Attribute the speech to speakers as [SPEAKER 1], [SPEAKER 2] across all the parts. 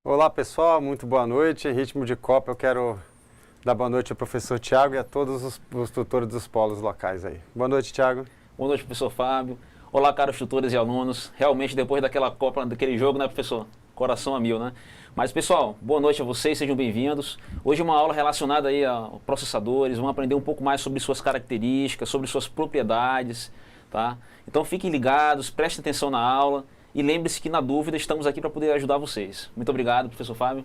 [SPEAKER 1] Olá pessoal, muito boa noite. Em ritmo de Copa eu quero dar boa noite ao professor Tiago e a todos os tutores dos polos locais aí. Boa noite, Tiago.
[SPEAKER 2] Boa noite, professor Fábio. Olá, caros tutores e alunos. Realmente, depois daquela Copa, daquele jogo, né, professor? Coração a mil, né? Mas, pessoal, boa noite a vocês, sejam bem-vindos. Hoje é uma aula relacionada aí a processadores, vamos aprender um pouco mais sobre suas características, sobre suas propriedades, tá? Então, fiquem ligados, prestem atenção na aula e lembre-se que, na dúvida, estamos aqui para poder ajudar vocês. Muito obrigado, professor Fábio.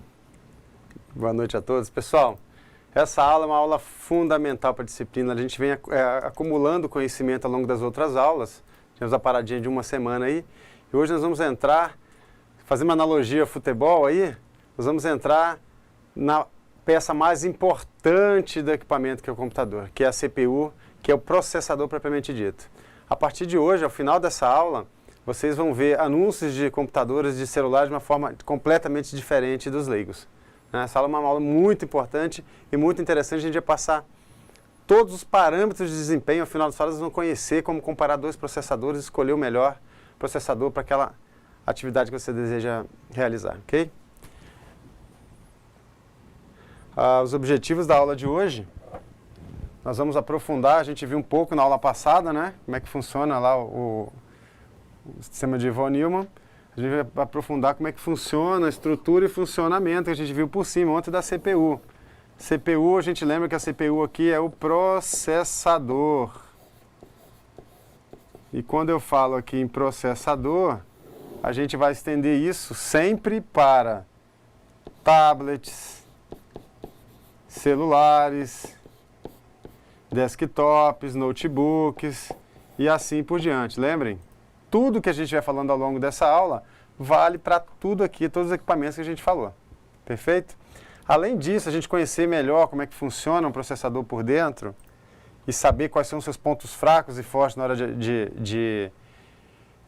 [SPEAKER 1] Boa noite a todos. Pessoal, essa aula é uma aula fundamental para a disciplina. A gente vem acumulando conhecimento ao longo das outras aulas. Tivemos a paradinha de uma semana aí. E hoje nós vamos entrar, fazer uma analogia ao futebol aí, nós vamos entrar na peça mais importante do equipamento, que é o computador, que é a CPU, que é o processador propriamente dito. A partir de hoje, ao final dessa aula, vocês vão ver anúncios de computadores, de celulares, de uma forma completamente diferente dos leigos. Essa aula é uma aula muito importante e muito interessante. A gente vai passar todos os parâmetros de desempenho. Ao final das aulas, vocês vão conhecer como comparar dois processadores e escolher o melhor processador para aquela atividade que você deseja realizar, ok? Os objetivos da aula de hoje, nós vamos aprofundar. A gente viu um pouco na aula passada, né? Como é que funciona lá o sistema de von Neumann. A gente vai aprofundar como é que funciona a estrutura e funcionamento que a gente viu por cima ontem da CPU. CPU, a gente lembra que a CPU aqui é o processador. E quando eu falo aqui em processador, a gente vai estender isso sempre para tablets, celulares, desktops, notebooks e assim por diante. Lembrem? Tudo que a gente vai falando ao longo dessa aula vale para tudo aqui, todos os equipamentos que a gente falou. Perfeito? Além disso, a gente conhecer melhor como é que funciona um processador por dentro e saber quais são os seus pontos fracos e fortes na hora de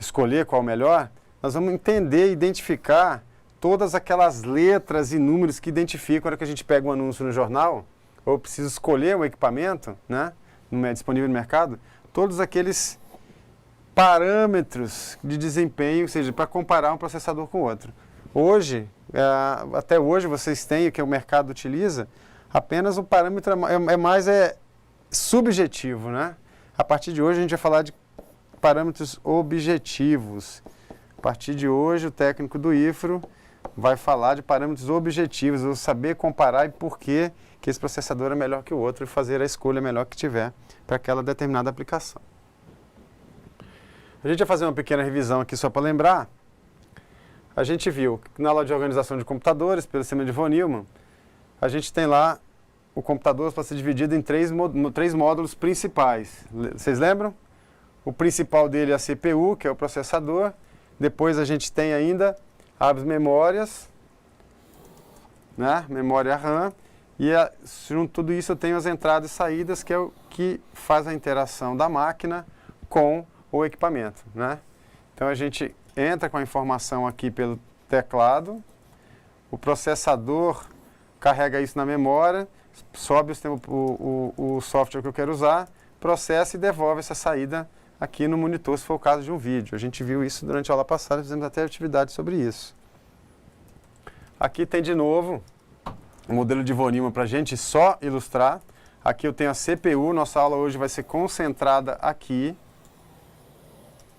[SPEAKER 1] escolher qual é o melhor, nós vamos entender e identificar todas aquelas letras e números que identificam na hora que a gente pega um anúncio no jornal ou precisa escolher um equipamento, né, disponível no mercado, todos aqueles parâmetros de desempenho, ou seja, para comparar um processador com o outro. Hoje, até hoje vocês têm o que o mercado utiliza, apenas o parâmetro é mais subjetivo, né? A partir de hoje a gente vai falar de parâmetros objetivos. A partir de hoje o técnico do IFRO vai falar de parâmetros objetivos, ou saber comparar e por que esse processador é melhor que o outro e fazer a escolha melhor que tiver para aquela determinada aplicação. A gente vai fazer uma pequena revisão aqui só para lembrar. A gente viu que na aula de organização de computadores, pelo sistema de von Neumann, a gente tem lá o computador para ser dividido em três módulos principais. Vocês lembram? O principal dele é a CPU, que é o processador. Depois a gente tem ainda as memórias, né? Memória RAM. E junto a tudo isso eu tenho as entradas e saídas, que é o que faz a interação da máquina com o equipamento, né? Então a gente entra com a informação aqui pelo teclado, o processador carrega isso na memória, sobe o software que eu quero usar, processa e devolve essa saída aqui no monitor, se for o caso de um vídeo. A gente viu isso durante a aula passada, fizemos até atividade sobre isso. Aqui tem de novo o modelo de von Neumann para a gente só ilustrar. Aqui eu tenho a CPU, nossa aula hoje vai ser concentrada aqui.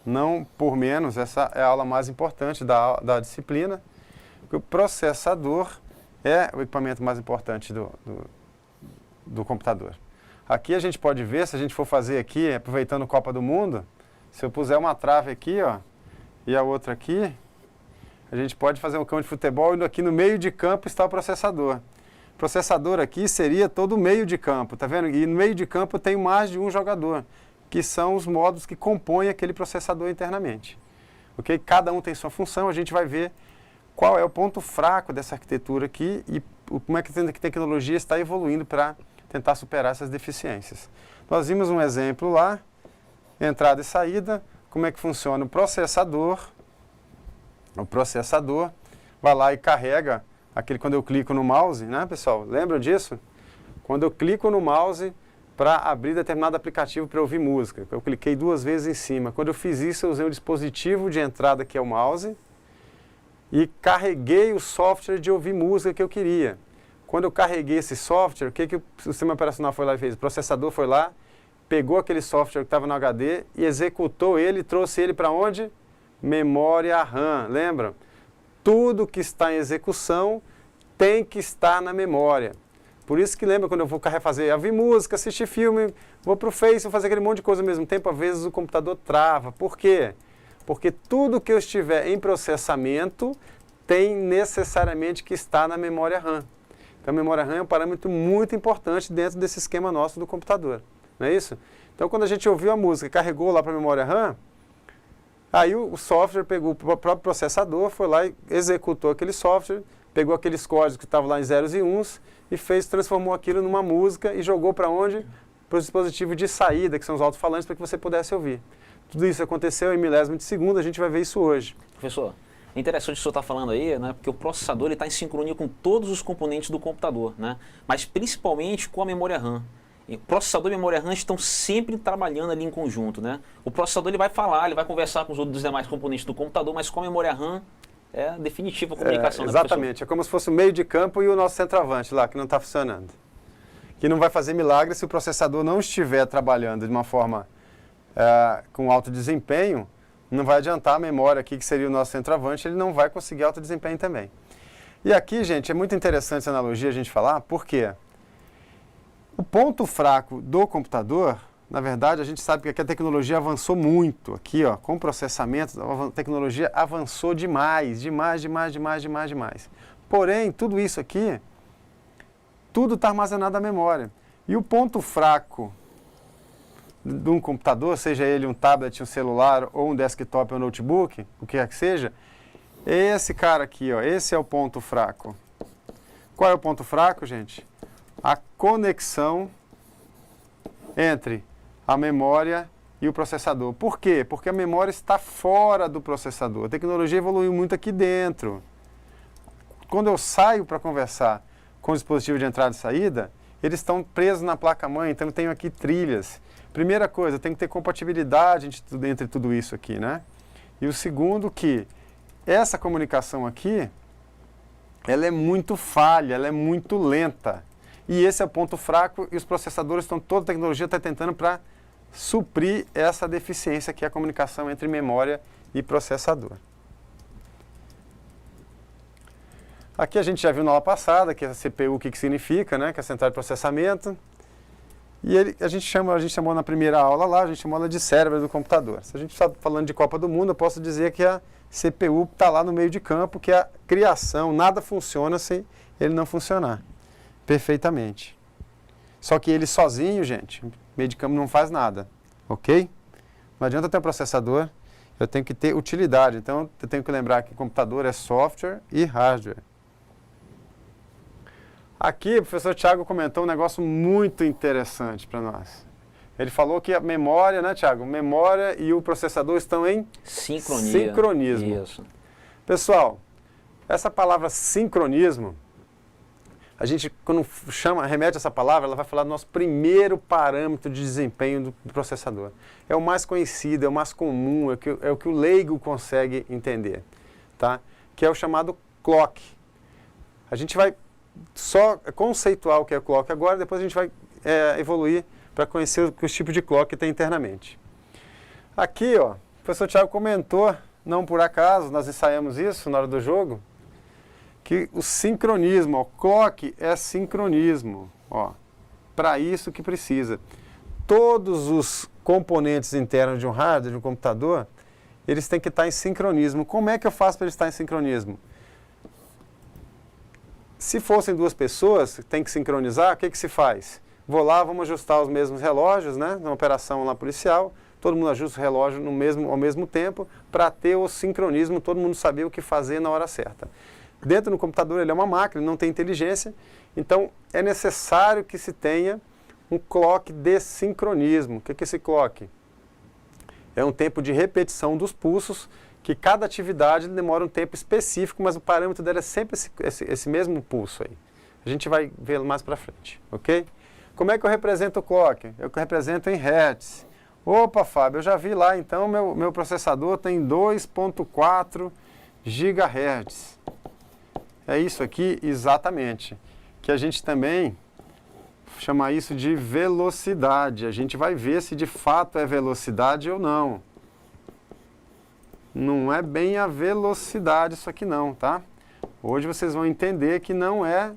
[SPEAKER 1] Não por menos, essa é a aula mais importante da disciplina, porque o processador é o equipamento mais importante do computador. Aqui a gente pode ver, se a gente for fazer aqui, aproveitando Copa do Mundo, se eu puser uma trave aqui, ó, e a outra aqui, a gente pode fazer um campo de futebol e aqui no meio de campo está o processador. O processador aqui seria todo o meio de campo, tá vendo? E no meio de campo eu tenho mais de um jogador, que são os módulos que compõem aquele processador internamente. Okay? Cada um tem sua função, a gente vai ver qual é o ponto fraco dessa arquitetura aqui e como é que a tecnologia está evoluindo para tentar superar essas deficiências. Nós vimos um exemplo lá, entrada e saída, como é que funciona o processador. O processador vai lá e carrega, quando eu clico no mouse, né, pessoal? Lembram disso? Quando eu clico no mouse para abrir determinado aplicativo para ouvir música. Eu cliquei 2 vezes em cima. Quando eu fiz isso, eu usei o dispositivo de entrada, que é o mouse, e carreguei o software de ouvir música que eu queria. Quando eu carreguei esse software, o que o sistema operacional foi lá e fez? O processador foi lá, pegou aquele software que estava no HD e executou ele e trouxe ele para onde? Memória RAM, lembram? Tudo que está em execução tem que estar na memória. Por isso que lembra quando eu vou ouvir música, assistir filme, vou para o Face, vou fazer aquele monte de coisa ao mesmo tempo, às vezes o computador trava. Por quê? Porque tudo que eu estiver em processamento tem necessariamente que estar na memória RAM. Então a memória RAM é um parâmetro muito importante dentro desse esquema nosso do computador. Não é isso? Então quando a gente ouviu a música e carregou lá para a memória RAM, aí o software pegou o próprio processador, foi lá e executou aquele software, pegou aqueles códigos que estavam lá em zeros e uns e transformou aquilo numa música e jogou para onde? Para o dispositivo de saída, que são os alto-falantes, para que você pudesse ouvir. Tudo isso aconteceu em milésimo de segundo, a gente vai ver isso hoje.
[SPEAKER 2] Professor, é interessante o que o senhor está falando aí, né? Porque o processador está em sincronia com todos os componentes do computador, né? Mas principalmente com a memória RAM. O processador e a memória RAM estão sempre trabalhando ali em conjunto, né? O processador ele vai falar, ele vai conversar com os outros demais componentes do computador, mas com a memória RAM é a definitiva comunicação.
[SPEAKER 1] Exatamente, é como se fosse o meio de campo e o nosso centroavante lá, que não está funcionando. Que não vai fazer milagre se o processador não estiver trabalhando de uma forma com alto desempenho, não vai adiantar a memória aqui, que seria o nosso centroavante, ele não vai conseguir alto desempenho também. E aqui, gente, é muito interessante essa analogia a gente falar, porque o ponto fraco do computador, na verdade, a gente sabe que a tecnologia avançou muito aqui, ó, com processamento, a tecnologia avançou demais. Porém, tudo isso aqui, tudo está armazenado na memória. E o ponto fraco de um computador, seja ele um tablet, um celular, ou um desktop ou um notebook, o que quer que seja, é esse cara aqui, ó, esse é o ponto fraco. Qual é o ponto fraco, gente? A conexão entre a memória e o processador. Por quê? Porque a memória está fora do processador. A tecnologia evoluiu muito aqui dentro. Quando eu saio para conversar com o dispositivo de entrada e saída, eles estão presos na placa-mãe, então eu tenho aqui trilhas. Primeira coisa, tem que ter compatibilidade entre tudo isso aqui, né? E o segundo que essa comunicação aqui, ela é muito falha, ela é muito lenta. E esse é o ponto fraco e os processadores toda a tecnologia está tentando para suprir essa deficiência que é a comunicação entre memória e processador. Aqui a gente já viu na aula passada que a CPU, o que significa, né? Que é a central de processamento. E a gente chamou na primeira aula lá, a gente chamou ela de cérebro do computador. Se a gente está falando de Copa do Mundo, eu posso dizer que a CPU está lá no meio de campo, que é a criação, nada funciona se ele não funcionar perfeitamente. Só que ele sozinho, gente, meio de campo não faz nada, ok? Não adianta ter um processador, eu tenho que ter utilidade. Então, eu tenho que lembrar que computador é software e hardware. Aqui, o professor Thiago comentou um negócio muito interessante para nós. Ele falou que a memória, né, Thiago? Memória e o processador estão em sincronismo.
[SPEAKER 2] Isso.
[SPEAKER 1] Pessoal, essa palavra sincronismo, a gente, quando remete a essa palavra, ela vai falar do nosso primeiro parâmetro de desempenho do processador. É o mais conhecido, é o mais comum, é o que o leigo consegue entender, tá? Que é o chamado clock. A gente vai só conceituar o que é clock agora, depois a gente vai evoluir para conhecer os tipos de clock que tem internamente. Aqui, ó, o professor Thiago comentou, não por acaso, nós ensaiamos isso na hora do jogo, que o sincronismo, o clock é sincronismo, ó, para isso que precisa. Todos os componentes internos de um hardware, de um computador, eles têm que estar em sincronismo. Como é que eu faço para eles estar em sincronismo? Se fossem duas pessoas, tem que sincronizar, o que se faz? Vou lá, vamos ajustar os mesmos relógios, né, na operação lá policial, todo mundo ajusta o relógio ao mesmo tempo, para ter o sincronismo, todo mundo saber o que fazer na hora certa. Dentro do computador ele é uma máquina, não tem inteligência, então é necessário que se tenha um clock de sincronismo. O que é esse clock? É um tempo de repetição dos pulsos, que cada atividade demora um tempo específico, mas o parâmetro dela é sempre esse mesmo pulso aí. A gente vai ver mais para frente, ok? Como é que eu represento o clock? Eu represento em hertz. Opa, Fábio, eu já vi lá, então meu processador tem 2.4 GHz. É isso aqui exatamente, que a gente também chama isso de velocidade. A gente vai ver se de fato é velocidade ou não. Não é bem a velocidade isso aqui não, tá? Hoje vocês vão entender que não é,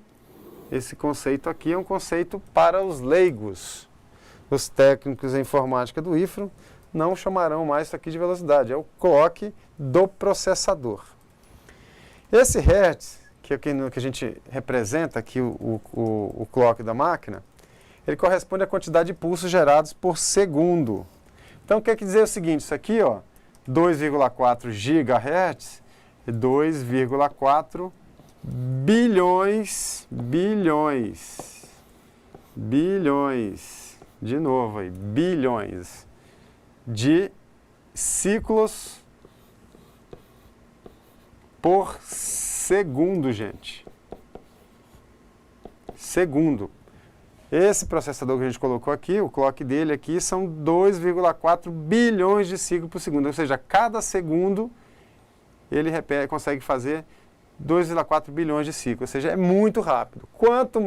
[SPEAKER 1] esse conceito aqui é um conceito para os leigos. Os técnicos em informática do IFRO não chamarão mais isso aqui de velocidade, é o clock do processador. Esse hertz, que é o que a gente representa aqui, o clock da máquina, ele corresponde à quantidade de pulsos gerados por segundo. Então, quer dizer o seguinte, isso aqui, ó, 2,4 GHz, 2,4 bilhões, de novo aí, bilhões de ciclos por segundo, gente. Segundo. Esse processador que a gente colocou aqui, o clock dele aqui, são 2,4 bilhões de ciclos por segundo. Ou seja, cada segundo ele consegue fazer 2,4 bilhões de ciclos. Ou seja, é muito rápido. Quanto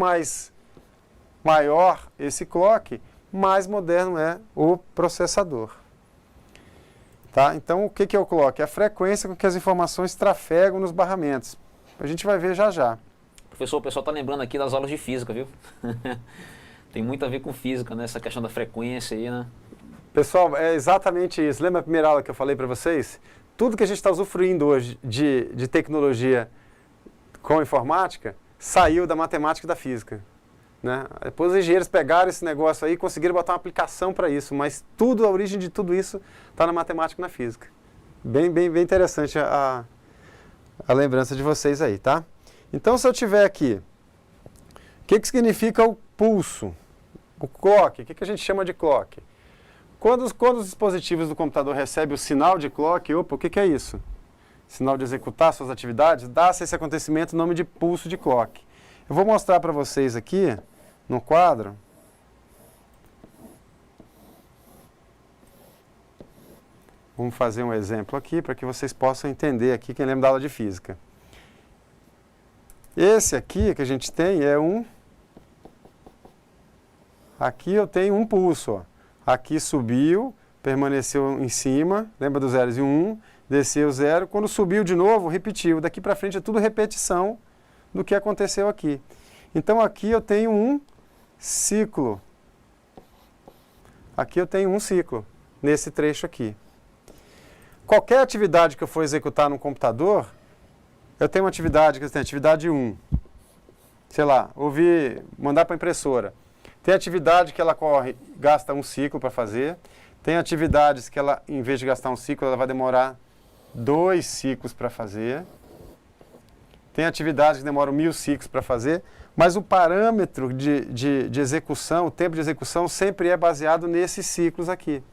[SPEAKER 1] maior esse clock, mais moderno é o processador. Tá? Então, o que é o clock? É a frequência com que as informações trafegam nos barramentos. A gente vai ver já já.
[SPEAKER 2] Professor, o pessoal está lembrando aqui das aulas de física, viu? Tem muito a ver com física, né? Essa questão da frequência aí, né?
[SPEAKER 1] Pessoal, é exatamente isso. Lembra a primeira aula que eu falei para vocês? Tudo que a gente está usufruindo hoje de tecnologia com informática saiu da matemática e da física. Né? Depois os engenheiros pegaram esse negócio aí e conseguiram botar uma aplicação para isso, mas tudo, a origem de tudo isso está na matemática e na física. Bem interessante a lembrança de vocês aí, tá? Então, se eu tiver aqui, o que significa o pulso? O clock, o que a gente chama de clock? Quando os dispositivos do computador recebem o sinal de clock, opa, o que é isso? Sinal de executar suas atividades, dá-se esse acontecimento o nome de pulso de clock. Eu vou mostrar para vocês aqui, no quadro, vamos fazer um exemplo aqui para que vocês possam entender aqui, quem lembra da aula de física. Esse aqui que a gente tem é aqui eu tenho um pulso, ó. Aqui subiu, permaneceu em cima, lembra dos zeros e 1, desceu 0, quando subiu de novo, repetiu. Daqui para frente é tudo repetição do que aconteceu aqui. Então aqui eu tenho um ciclo. Aqui eu tenho um ciclo, nesse trecho aqui. Qualquer atividade que eu for executar no computador, eu tenho uma atividade, atividade 1. Sei lá, mandar para a impressora. Tem atividade que ela gasta um ciclo para fazer. Tem atividades que ela, em vez de gastar um ciclo, ela vai demorar 2 ciclos para fazer. Tem atividades que demoram 1000 ciclos para fazer, mas o parâmetro de execução, o tempo de execução, sempre é baseado nesses ciclos aqui.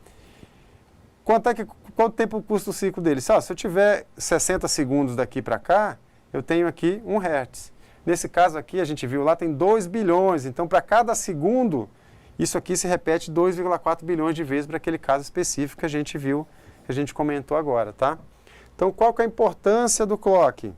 [SPEAKER 1] Quanto tempo custa o ciclo dele? Se eu tiver 60 segundos daqui para cá, eu tenho aqui 1 Hz. Nesse caso aqui, a gente viu lá, tem 2 bilhões. Então, para cada segundo, isso aqui se repete 2,4 bilhões de vezes para aquele caso específico que a gente viu, que a gente comentou agora, tá? Então, qual que é a importância do clock?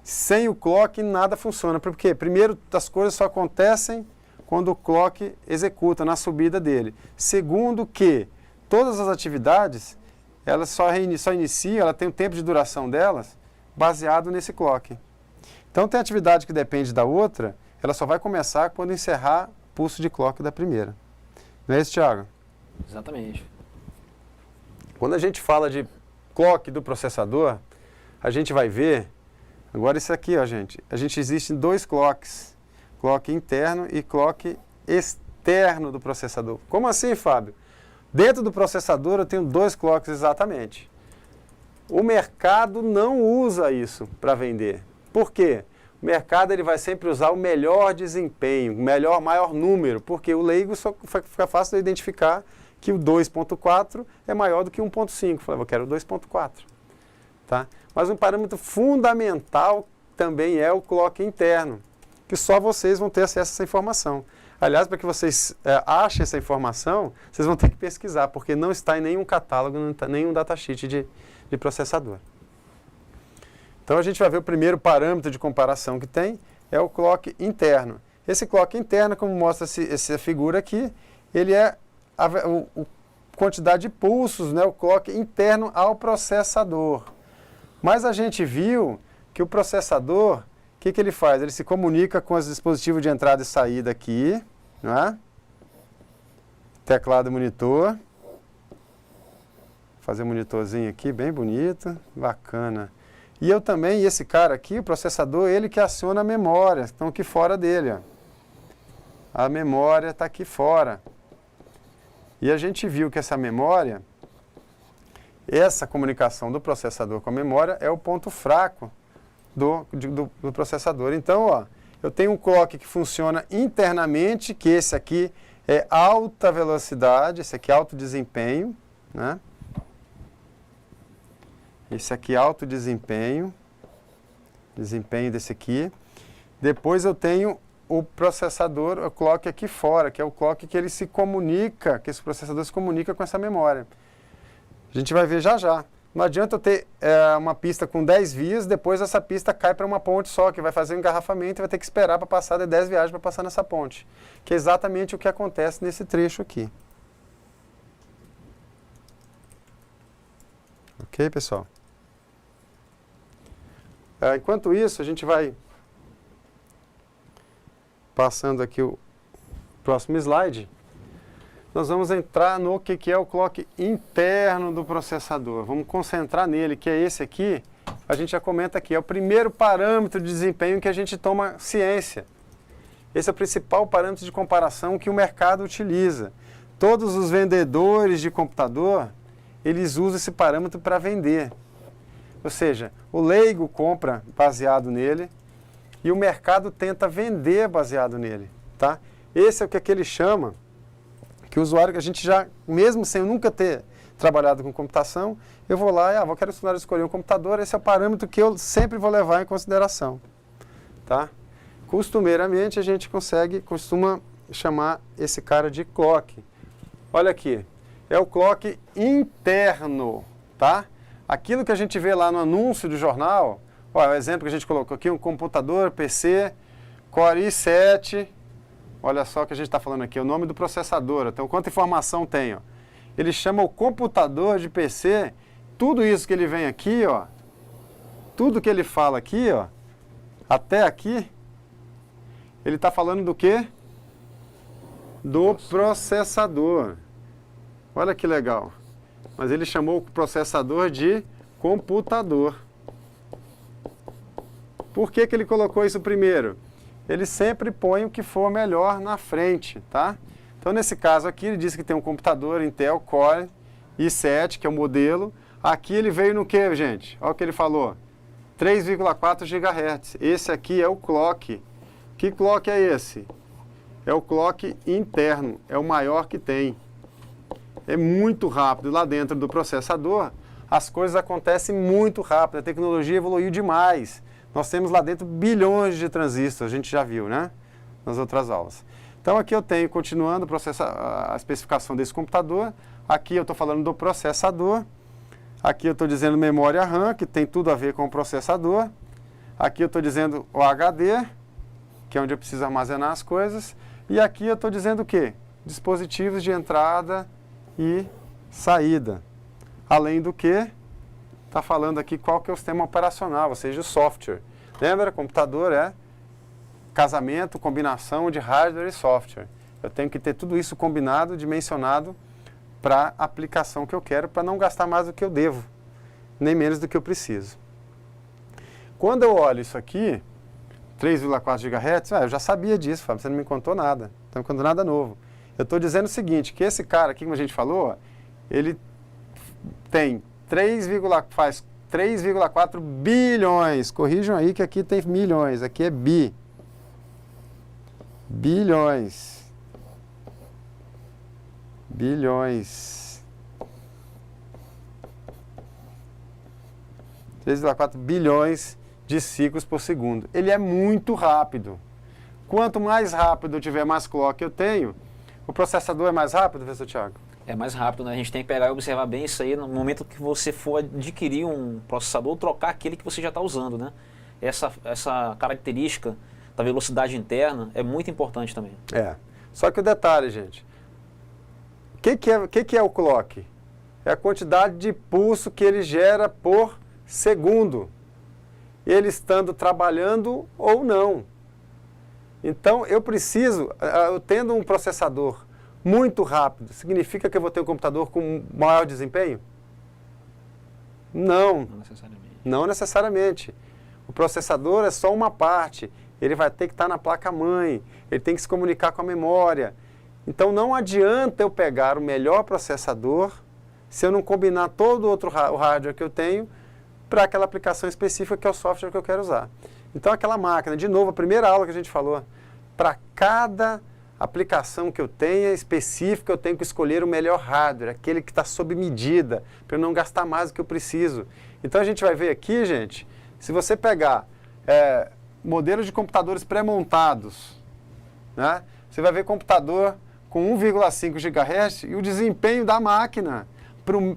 [SPEAKER 1] Sem o clock, nada funciona. Por quê? Primeiro, as coisas só acontecem quando o clock executa, na subida dele. Segundo que todas as atividades, elas só iniciam, ela tem o tempo de duração delas, baseado nesse clock. Então, tem atividade que depende da outra, ela só vai começar quando encerrar o pulso de clock da primeira. Não é isso, Thiago?
[SPEAKER 2] Exatamente.
[SPEAKER 1] Quando a gente fala de clock do processador, a gente vai ver, agora isso aqui, ó, gente, existem 2 clocks, clock interno e clock externo do processador. Como assim, Fábio? Dentro do processador eu tenho 2 clocks exatamente. O mercado não usa isso para vender. Por quê? O mercado ele vai sempre usar o melhor desempenho, o maior número, porque o leigo só fica fácil de identificar que o 2.4 é maior do que 1.5. Eu quero 2.4. Tá? Mas um parâmetro fundamental também é o clock interno, que só vocês vão ter acesso a essa informação. Aliás, para que vocês achem essa informação, vocês vão ter que pesquisar, porque não está em nenhum catálogo, não está em nenhum datasheet de processador. Então a gente vai ver o primeiro parâmetro de comparação que tem, é o clock interno. Esse clock interno, como mostra essa figura aqui, ele é a quantidade de pulsos, né, o clock interno ao processador. Mas a gente viu que o processador, o que ele faz? Ele se comunica com os dispositivos de entrada e saída aqui, não é? Teclado e monitor. Vou fazer um monitorzinho aqui, bem bonito, bacana. E eu também, esse cara aqui, o processador, ele que aciona a memória, estão aqui fora dele, ó. A memória está aqui fora. E a gente viu que essa memória, essa comunicação do processador com a memória é o ponto fraco do processador. Então, ó, eu tenho um clock que funciona internamente, que esse aqui é alta velocidade, esse aqui é alto desempenho, né? Esse aqui é alto desempenho, desempenho desse aqui. Depois eu tenho o processador, o clock aqui fora, que é o clock que ele se comunica, que esse processador se comunica com essa memória. A gente vai ver já já. Não adianta eu ter uma pista com 10 vias, depois essa pista cai para uma ponte só, que vai fazer um engarrafamento e vai ter que esperar para passar de 10 viagens para passar nessa ponte. Que é exatamente o que acontece nesse trecho aqui. Ok, pessoal? Enquanto isso, a gente vai passando aqui o próximo slide. Nós vamos entrar no que é o clock interno do processador. Vamos concentrar nele, que é esse aqui. A gente já comenta aqui, é o primeiro parâmetro de desempenho que a gente toma ciência. Esse é o principal parâmetro de comparação que o mercado utiliza. Todos os vendedores de computador, eles usam esse parâmetro para vender. Ou seja, o leigo compra baseado nele e o mercado tenta vender baseado nele, tá? Esse é o que ele chama, que o usuário, que a gente já, mesmo sem nunca ter trabalhado com computação, eu vou lá e quero escolher um computador, esse é o parâmetro que eu sempre vou levar em consideração, tá? Costumeiramente a gente costuma chamar esse cara de clock. Olha aqui, é o clock interno, tá? Aquilo que a gente vê lá no anúncio do jornal, ó, o exemplo que a gente colocou aqui, um computador PC Core i7, olha só o que a gente está falando aqui, o nome do processador, então quanta informação tem, ó. Ele chama o computador de PC, tudo isso que ele vem aqui, ó, tudo que ele fala aqui, ó, até aqui, ele está falando do quê? Do processador. Olha que legal. Mas ele chamou o processador de computador. Por que ele colocou isso primeiro? Ele sempre põe o que for melhor na frente, tá? Então, nesse caso aqui, ele disse que tem um computador Intel Core i7, que é o modelo. Aqui ele veio no que, gente? Olha o que ele falou. 3,4 GHz. Esse aqui é o clock. Que clock é esse? É o clock interno. É o maior que tem. É muito rápido. Lá dentro do processador, as coisas acontecem muito rápido. A tecnologia evoluiu demais. Nós temos lá dentro bilhões de transistores, a gente já viu, né? Nas outras aulas. Então aqui eu tenho, continuando a especificação desse computador. Aqui eu estou falando do processador. Aqui eu estou dizendo memória RAM, que tem tudo a ver com o processador. Aqui eu estou dizendo o HD, que é onde eu preciso armazenar as coisas. E aqui eu estou dizendo o quê? Dispositivos de entrada e saída. Além do que, está falando aqui qual que é o sistema operacional, ou seja, o software. Lembra? Computador é casamento, combinação de hardware e software. Eu tenho que ter tudo isso combinado, dimensionado para a aplicação que eu quero, para não gastar mais do que eu devo, nem menos do que eu preciso. Quando eu olho isso aqui, 3,4 GHz, eu já sabia disso, Fábio, você não me contou nada, não está me contando nada novo. Eu estou dizendo o seguinte, que esse cara aqui, como a gente falou, ele tem faz 3,4 bilhões. Corrijam aí que aqui tem milhões, aqui é bi. Bilhões. Bilhões. 3,4 bilhões de ciclos por segundo. Ele é muito rápido. Quanto mais rápido eu tiver, mais clock eu tenho. O processador é mais rápido, professor Thiago?
[SPEAKER 2] É mais rápido, né? A gente tem que pegar e observar bem isso aí no momento que você for adquirir um processador ou trocar aquele que você já está usando, né? Essa característica da velocidade interna é muito importante também.
[SPEAKER 1] Só que o detalhe, gente, o que é o clock? É a quantidade de pulso que ele gera por segundo, ele estando trabalhando ou não. Então, eu tendo um processador muito rápido, significa que eu vou ter um computador com maior desempenho? Não.
[SPEAKER 2] Não necessariamente.
[SPEAKER 1] Não necessariamente. O processador é só uma parte. Ele vai ter que estar na placa-mãe, ele tem que se comunicar com a memória. Então, não adianta eu pegar o melhor processador se eu não combinar todo o hardware que eu tenho para aquela aplicação específica que é o software que eu quero usar. Então, aquela máquina, de novo, a primeira aula que a gente falou, para cada aplicação que eu tenha específica, eu tenho que escolher o melhor hardware, aquele que está sob medida, para eu não gastar mais do que eu preciso. Então, a gente vai ver aqui, gente, se você pegar modelos de computadores pré-montados, né, você vai ver computador com 1,5 GHz e o desempenho da máquina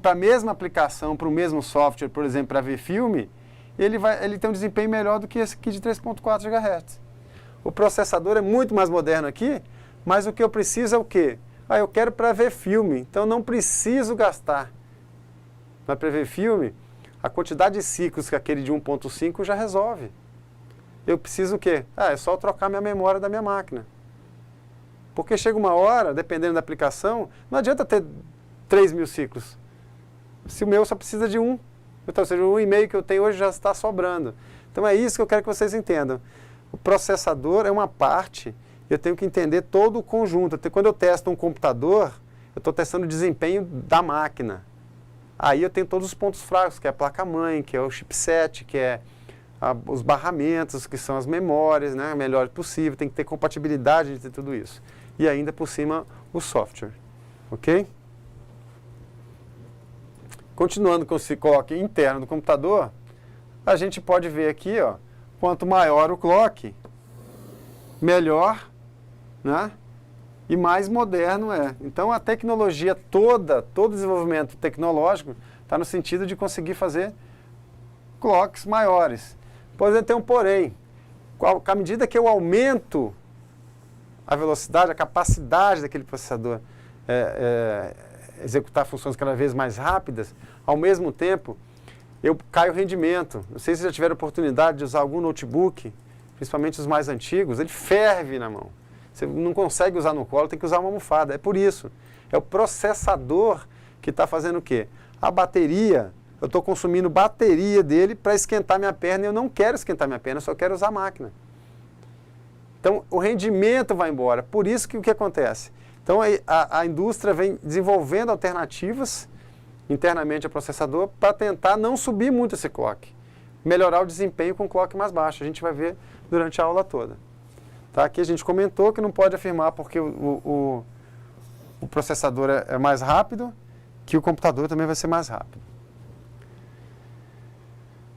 [SPEAKER 1] para a mesma aplicação, para o mesmo software, por exemplo, para ver filme, ele tem um desempenho melhor do que esse aqui de 3,4 GHz. O processador é muito mais moderno aqui, mas o que eu preciso é o quê? Eu quero para ver filme, então não preciso gastar. Mas para ver filme, a quantidade de ciclos que aquele de 1,5 já resolve. Eu preciso o quê? É só trocar minha memória da minha máquina. Porque chega uma hora, dependendo da aplicação, não adianta ter 3.000 ciclos. Se o meu só precisa de 1. Então, ou seja, o e-mail que eu tenho hoje já está sobrando. Então, é isso que eu quero que vocês entendam. O processador é uma parte, eu tenho que entender todo o conjunto. Quando eu testo um computador, eu estou testando o desempenho da máquina. Aí eu tenho todos os pontos fracos, que é a placa-mãe, que é o chipset, que é os barramentos, que são as memórias, né, o melhor possível, tem que ter compatibilidade entre tudo isso. E ainda por cima o software, ok? Continuando com esse clock interno do computador, a gente pode ver aqui, ó, quanto maior o clock, melhor, né, e mais moderno é. Então a tecnologia toda, todo desenvolvimento tecnológico está no sentido de conseguir fazer clocks maiores. Pois tem um porém. À medida que eu aumento a velocidade, a capacidade daquele processador executar funções cada vez mais rápidas, ao mesmo tempo, eu caio o rendimento. Não sei se já tiveram oportunidade de usar algum notebook, principalmente os mais antigos, ele ferve na mão. Você não consegue usar no colo, tem que usar uma almofada. É por isso. É o processador que está fazendo o quê? A bateria, eu estou consumindo bateria dele para esquentar minha perna e eu não quero esquentar minha perna, eu só quero usar a máquina. Então, o rendimento vai embora. Por isso que o que acontece? Então, a indústria vem desenvolvendo alternativas internamente ao processador para tentar não subir muito esse clock. Melhorar o desempenho com clock mais baixo. A gente vai ver durante a aula toda. Tá? Aqui a gente comentou que não pode afirmar porque o processador é mais rápido, que o computador também vai ser mais rápido.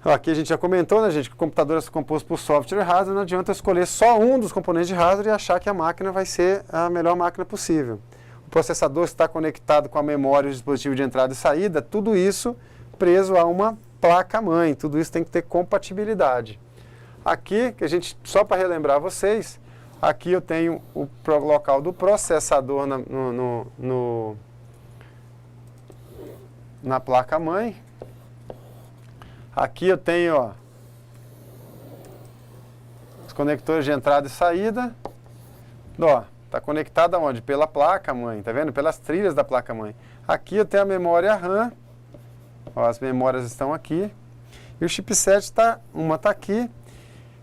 [SPEAKER 1] Aqui a gente já comentou, né, gente, que o computador é composto por software e hardware, não adianta eu escolher só um dos componentes de hardware e achar que a máquina vai ser a melhor máquina possível. O processador está conectado com a memória e o dispositivo de entrada e saída, tudo isso preso a uma placa-mãe, tudo isso tem que ter compatibilidade. Aqui, que a gente, só para relembrar vocês, aqui eu tenho o local do processador na placa-mãe. Aqui eu tenho, ó, os conectores de entrada e saída. Ó, está conectado aonde? Pela placa-mãe, tá vendo? Pelas trilhas da placa-mãe. Aqui eu tenho a memória RAM. Ó, as memórias estão aqui. E o chipset uma está aqui,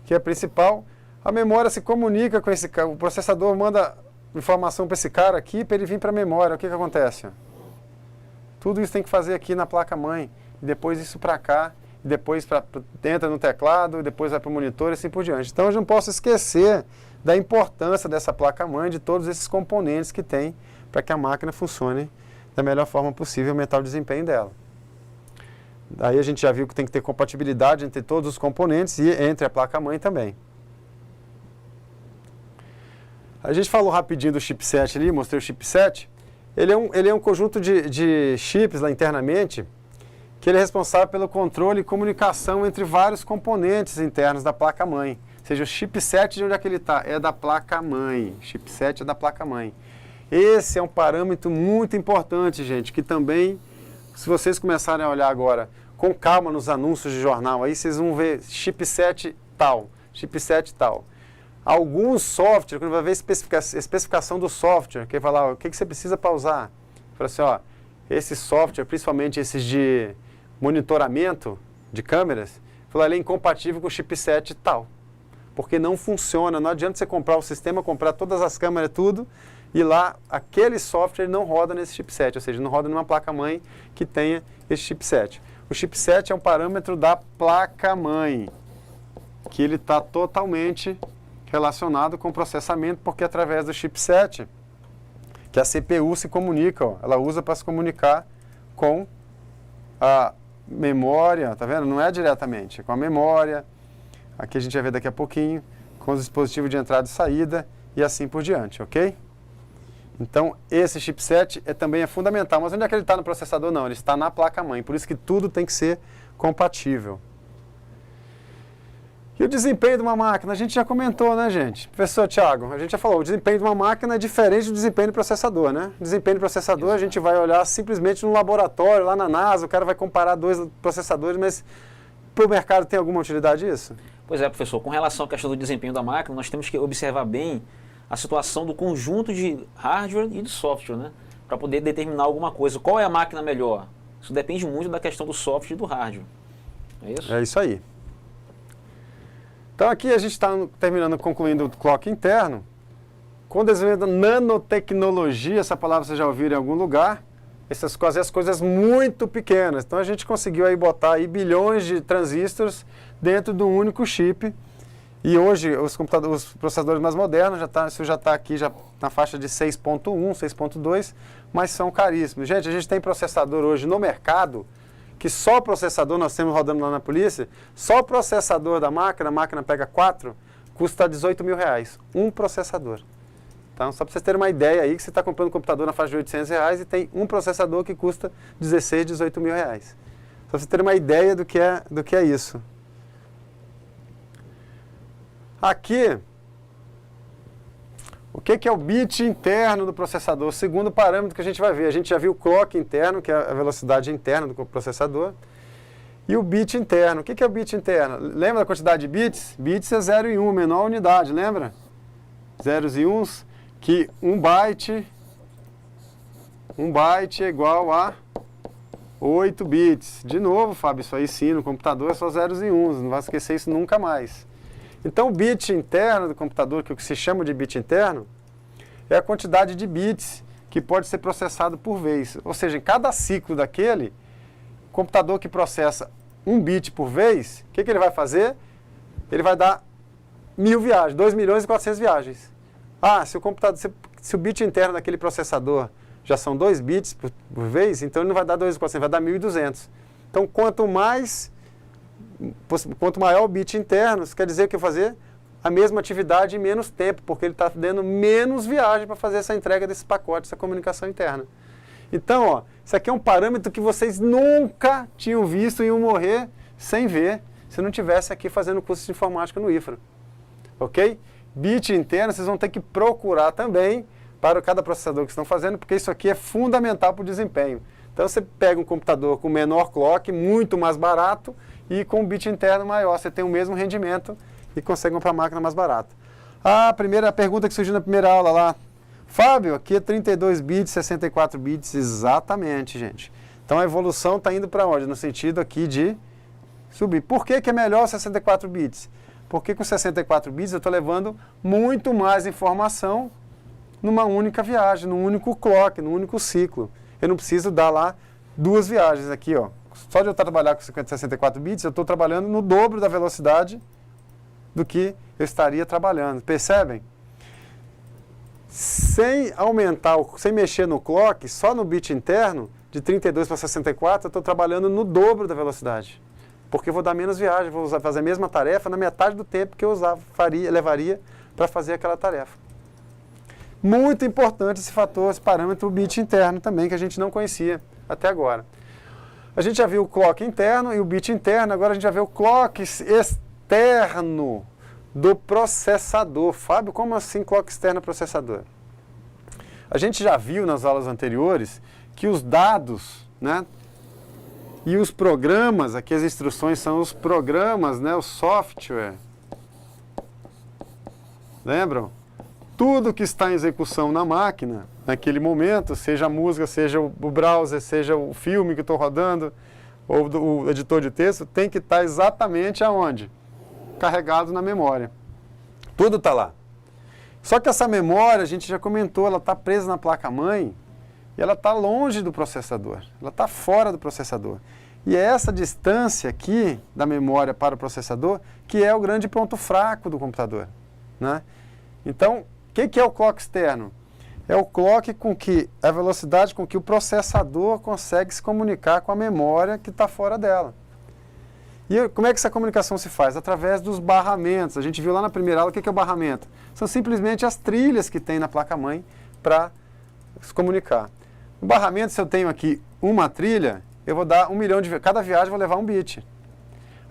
[SPEAKER 1] que é a principal. A memória se comunica com esse cara. O processador manda informação para esse cara aqui para ele vir para a memória. O que acontece? Ó? Tudo isso tem que fazer aqui na placa-mãe. E depois isso para cá. E depois entra no teclado, e depois vai para o monitor e assim por diante. Então eu não posso esquecer da importância dessa placa-mãe, de todos esses componentes que tem para que a máquina funcione da melhor forma possível e aumentar o desempenho dela. Daí a gente já viu que tem que ter compatibilidade entre todos os componentes e entre a placa-mãe também. A gente falou rapidinho do chipset ali, mostrei o chipset. Ele é um conjunto de chips lá internamente, que ele é responsável pelo controle e comunicação entre vários componentes internos da placa-mãe. Ou seja, o chipset, de onde é que ele está? É da placa-mãe. Chipset é da placa-mãe. Esse é um parâmetro muito importante, gente, que também, se vocês começarem a olhar agora com calma nos anúncios de jornal, aí vocês vão ver chipset tal, chipset tal. Alguns softwares, quando vai ver especificação do software, que vai falar, o que você precisa para usar? Fala assim, ó, esse software, principalmente esses de monitoramento de câmeras, ele é incompatível com o chipset tal. Porque não funciona, não adianta você comprar o sistema, comprar todas as câmeras, tudo, e lá aquele software não roda nesse chipset, ou seja, não roda numa placa-mãe que tenha esse chipset. O chipset é um parâmetro da placa-mãe, que ele está totalmente relacionado com o processamento, porque através do chipset que a CPU se comunica, ó, ela usa para se comunicar com a memória, tá vendo? Não é diretamente, é com a memória, aqui a gente vai ver daqui a pouquinho, com os dispositivos de entrada e saída e assim por diante, ok? Então, esse chipset também é fundamental, mas onde é que ele está no processador? Não, ele está na placa-mãe, por isso que tudo tem que ser compatível. E o desempenho de uma máquina, a gente já comentou, né, gente? Professor Thiago, a gente já falou, o desempenho de uma máquina é diferente do desempenho do processador, né? O desempenho do processador, a gente vai olhar simplesmente no laboratório, lá na NASA, o cara vai comparar dois processadores, mas para o mercado tem alguma utilidade isso?
[SPEAKER 2] Pois é, professor, com relação à questão do desempenho da máquina, nós temos que observar bem a situação do conjunto de hardware e de software, né? Para poder determinar alguma coisa. Qual é a máquina melhor? Isso depende muito da questão do software e do hardware. É isso?
[SPEAKER 1] É isso aí. Então aqui a gente está concluindo o clock interno. Com o desenvolvimento da nanotecnologia, essa palavra vocês já ouviram em algum lugar, as coisas muito pequenas. Então a gente conseguiu aí botar aí bilhões de transistores dentro de um único chip. E hoje os processadores mais modernos, isso já está aqui já na faixa de 6.1, 6.2, mas são caríssimos. Gente, a gente tem processador hoje no mercado, que só o processador, nós temos rodando lá na polícia, só o processador da máquina, a máquina pega 4, custa R$18.000, um processador. Então, só para vocês terem uma ideia aí, que você está comprando um computador na faixa de R$800 e tem um processador que custa 16, R$18.000. Só para vocês terem uma ideia do que é isso. Aqui, o que é o bit interno do processador? O segundo parâmetro que a gente vai ver. A gente já viu o clock interno, que é a velocidade interna do processador. E o bit interno. O que é o bit interno? Lembra da quantidade de bits? Bits é 0 e 1, menor unidade, lembra? Zeros e uns, que 1 byte é igual a 8 bits. De novo, Fábio, isso aí sim, no computador é só zeros e uns, não vai esquecer isso nunca mais. Então, o bit interno do computador, que é o que se chama de bit interno, é a quantidade de bits que pode ser processado por vez. Ou seja, em cada ciclo daquele, o computador que processa 1 bit por vez, o que ele vai fazer? Ele vai dar 1.000 viagens, 2.400.000 viagens. Ah, se o bit interno daquele processador já são 2 bits por vez, então ele não vai dar 2.400, vai dar 1.200. Então, quanto maior o bit interno, isso quer dizer que eu fazer a mesma atividade em menos tempo, porque ele está dando menos viagem para fazer essa entrega desse pacote, essa comunicação interna. Então, ó, isso aqui é um parâmetro que vocês nunca tinham visto e iam morrer sem ver, se não tivesse aqui fazendo curso de informática no IFRA. Ok? Bit interno, vocês vão ter que procurar também para cada processador que estão fazendo, porque isso aqui é fundamental para o desempenho. Então, você pega um computador com menor clock, muito mais barato, e com um bit interno maior, você tem o mesmo rendimento e consegue comprar a máquina mais barata. A primeira pergunta que surgiu na primeira aula lá, Fábio, aqui é 32 bits, 64 bits, exatamente, gente. Então a evolução está indo para onde? No sentido aqui de subir. Por que é melhor 64 bits? Porque com 64 bits eu estou levando muito mais informação numa única viagem, num único clock, num único ciclo. Eu não preciso dar lá 2 viagens aqui, ó. Só de eu trabalhar com 64 bits, eu estou trabalhando no dobro da velocidade do que eu estaria trabalhando. Percebem? Sem aumentar, sem mexer no clock, só no bit interno, de 32 para 64, eu estou trabalhando no dobro da velocidade. Porque eu vou dar menos viagem, vou fazer a mesma tarefa na metade do tempo que eu levaria para fazer aquela tarefa. Muito importante esse fator, esse parâmetro bit interno também, que a gente não conhecia até agora. A gente já viu o clock interno e o bit interno, agora a gente já vê o clock externo do processador. Fábio, como assim clock externo processador? A gente já viu nas aulas anteriores que os dados, né, e os programas, aqui as instruções são os programas, né, o software. Lembram? Tudo que está em execução na máquina, naquele momento, seja a música, seja o browser, seja o filme que estou rodando, ou o editor de texto, tem que estar exatamente aonde? Carregado na memória. Tudo está lá. Só que essa memória, a gente já comentou, ela está presa na placa-mãe e ela está longe do processador. Ela está fora do processador. E é essa distância aqui da memória para o processador que é o grande ponto fraco do computador, né? Então, o que é o clock externo? É o clock com que, a velocidade com que o processador consegue se comunicar com a memória que está fora dela. E como é que essa comunicação se faz? Através dos barramentos. A gente viu lá na primeira aula o que é o barramento. São simplesmente as trilhas que tem na placa-mãe para se comunicar. O barramento, se eu tenho aqui uma trilha, eu vou dar 1 milhão de... Cada viagem eu vou levar um bit.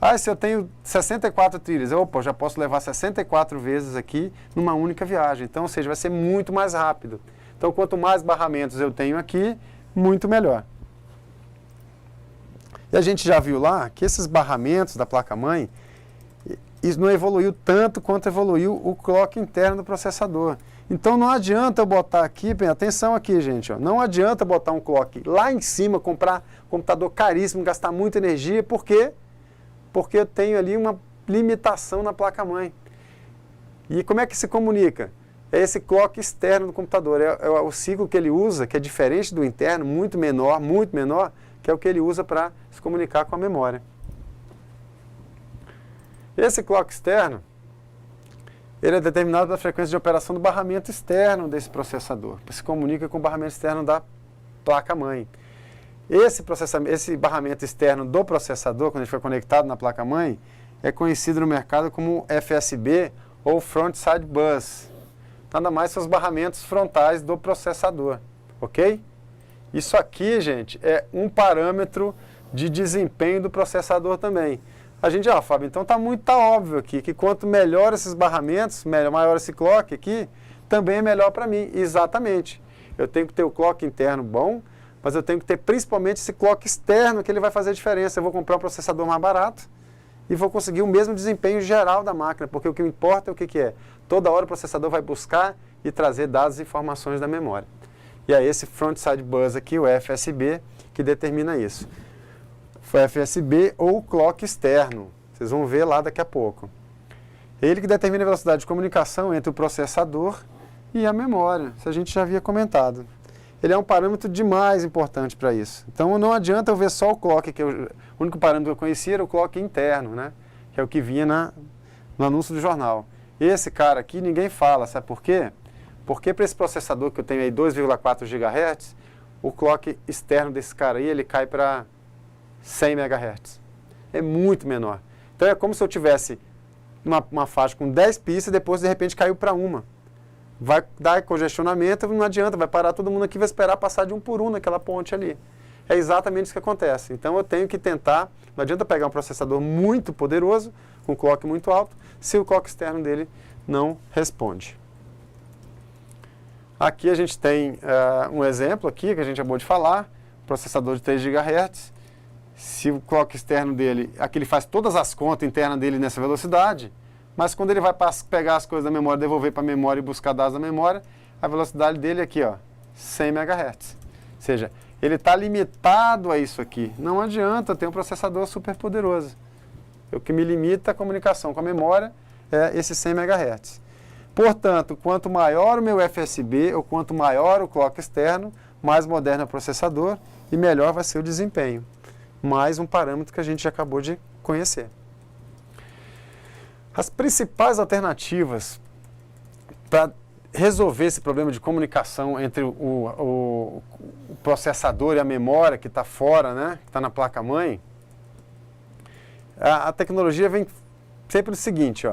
[SPEAKER 1] Ah, se eu tenho 64 trilhas, eu já posso levar 64 vezes aqui numa única viagem. Então, ou seja, vai ser muito mais rápido. Então, quanto mais barramentos eu tenho aqui, muito melhor. E a gente já viu lá que esses barramentos da placa-mãe, isso não evoluiu tanto quanto evoluiu o clock interno do processador. Então, não adianta eu botar aqui, atenção aqui, gente, ó, não adianta botar um clock lá em cima, comprar um computador caríssimo, gastar muita energia, por quê? Porque eu tenho ali uma limitação na placa-mãe. E como é que se comunica? É esse clock externo do computador, é o ciclo que ele usa, que é diferente do interno, muito menor, que é o que ele usa para se comunicar com a memória. Esse clock externo, ele é determinado pela frequência de operação do barramento externo desse processador, que se comunica com o barramento externo da placa-mãe. Esse barramento externo do processador, quando ele foi conectado na placa-mãe, é conhecido no mercado como FSB ou Frontside Bus. Nada mais são os barramentos frontais do processador, ok? Isso aqui, gente, é um parâmetro de desempenho do processador também. A gente, Fábio, então tá óbvio aqui que quanto melhor esses barramentos, maior esse clock aqui, também é melhor para mim. Exatamente. Eu tenho que ter o clock interno bom, mas eu tenho que ter principalmente esse clock externo, que ele vai fazer a diferença. Eu vou comprar um processador mais barato e vou conseguir o mesmo desempenho geral da máquina, porque o que me importa é o que é. Toda hora o processador vai buscar e trazer dados e informações da memória. E é esse Frontside Bus aqui, o FSB, que determina isso. Foi FSB ou clock externo. Vocês vão ver lá daqui a pouco. Ele que determina a velocidade de comunicação entre o processador e a memória. Isso a gente já havia comentado. Ele é um parâmetro demais importante para isso. Então não adianta eu ver só o clock, o único parâmetro que eu conhecia era o clock interno, né? Que é o que vinha no anúncio do jornal. Esse cara aqui ninguém fala, sabe por quê? Porque para esse processador que eu tenho aí 2,4 GHz, o clock externo desse cara aí, ele cai para 100 MHz. É muito menor. Então é como se eu tivesse uma faixa com 10 pistas e depois de repente caiu para uma. Vai dar congestionamento, não adianta, vai parar todo mundo aqui e vai esperar passar de um por um naquela ponte ali. É exatamente isso que acontece. Então eu tenho que tentar, não adianta pegar um processador muito poderoso, com clock muito alto, se o clock externo dele não responde. Aqui a gente tem um exemplo aqui que a gente acabou de falar, processador de 3 GHz. Se o clock externo dele, aqui ele faz todas as contas internas dele nessa velocidade, mas quando ele vai pegar as coisas da memória, devolver para a memória e buscar dados da memória, a velocidade dele é aqui, 100 MHz. Ou seja, ele está limitado a isso aqui. Não adianta ter um processador super poderoso. O que me limita a comunicação com a memória é esse 100 MHz. Portanto, quanto maior o meu FSB, ou quanto maior o clock externo, mais moderno é o processador e melhor vai ser o desempenho. Mais um parâmetro que a gente já acabou de conhecer. As principais alternativas para resolver esse problema de comunicação entre o processador e a memória que está fora, né, que está na placa-mãe, a tecnologia vem sempre do seguinte,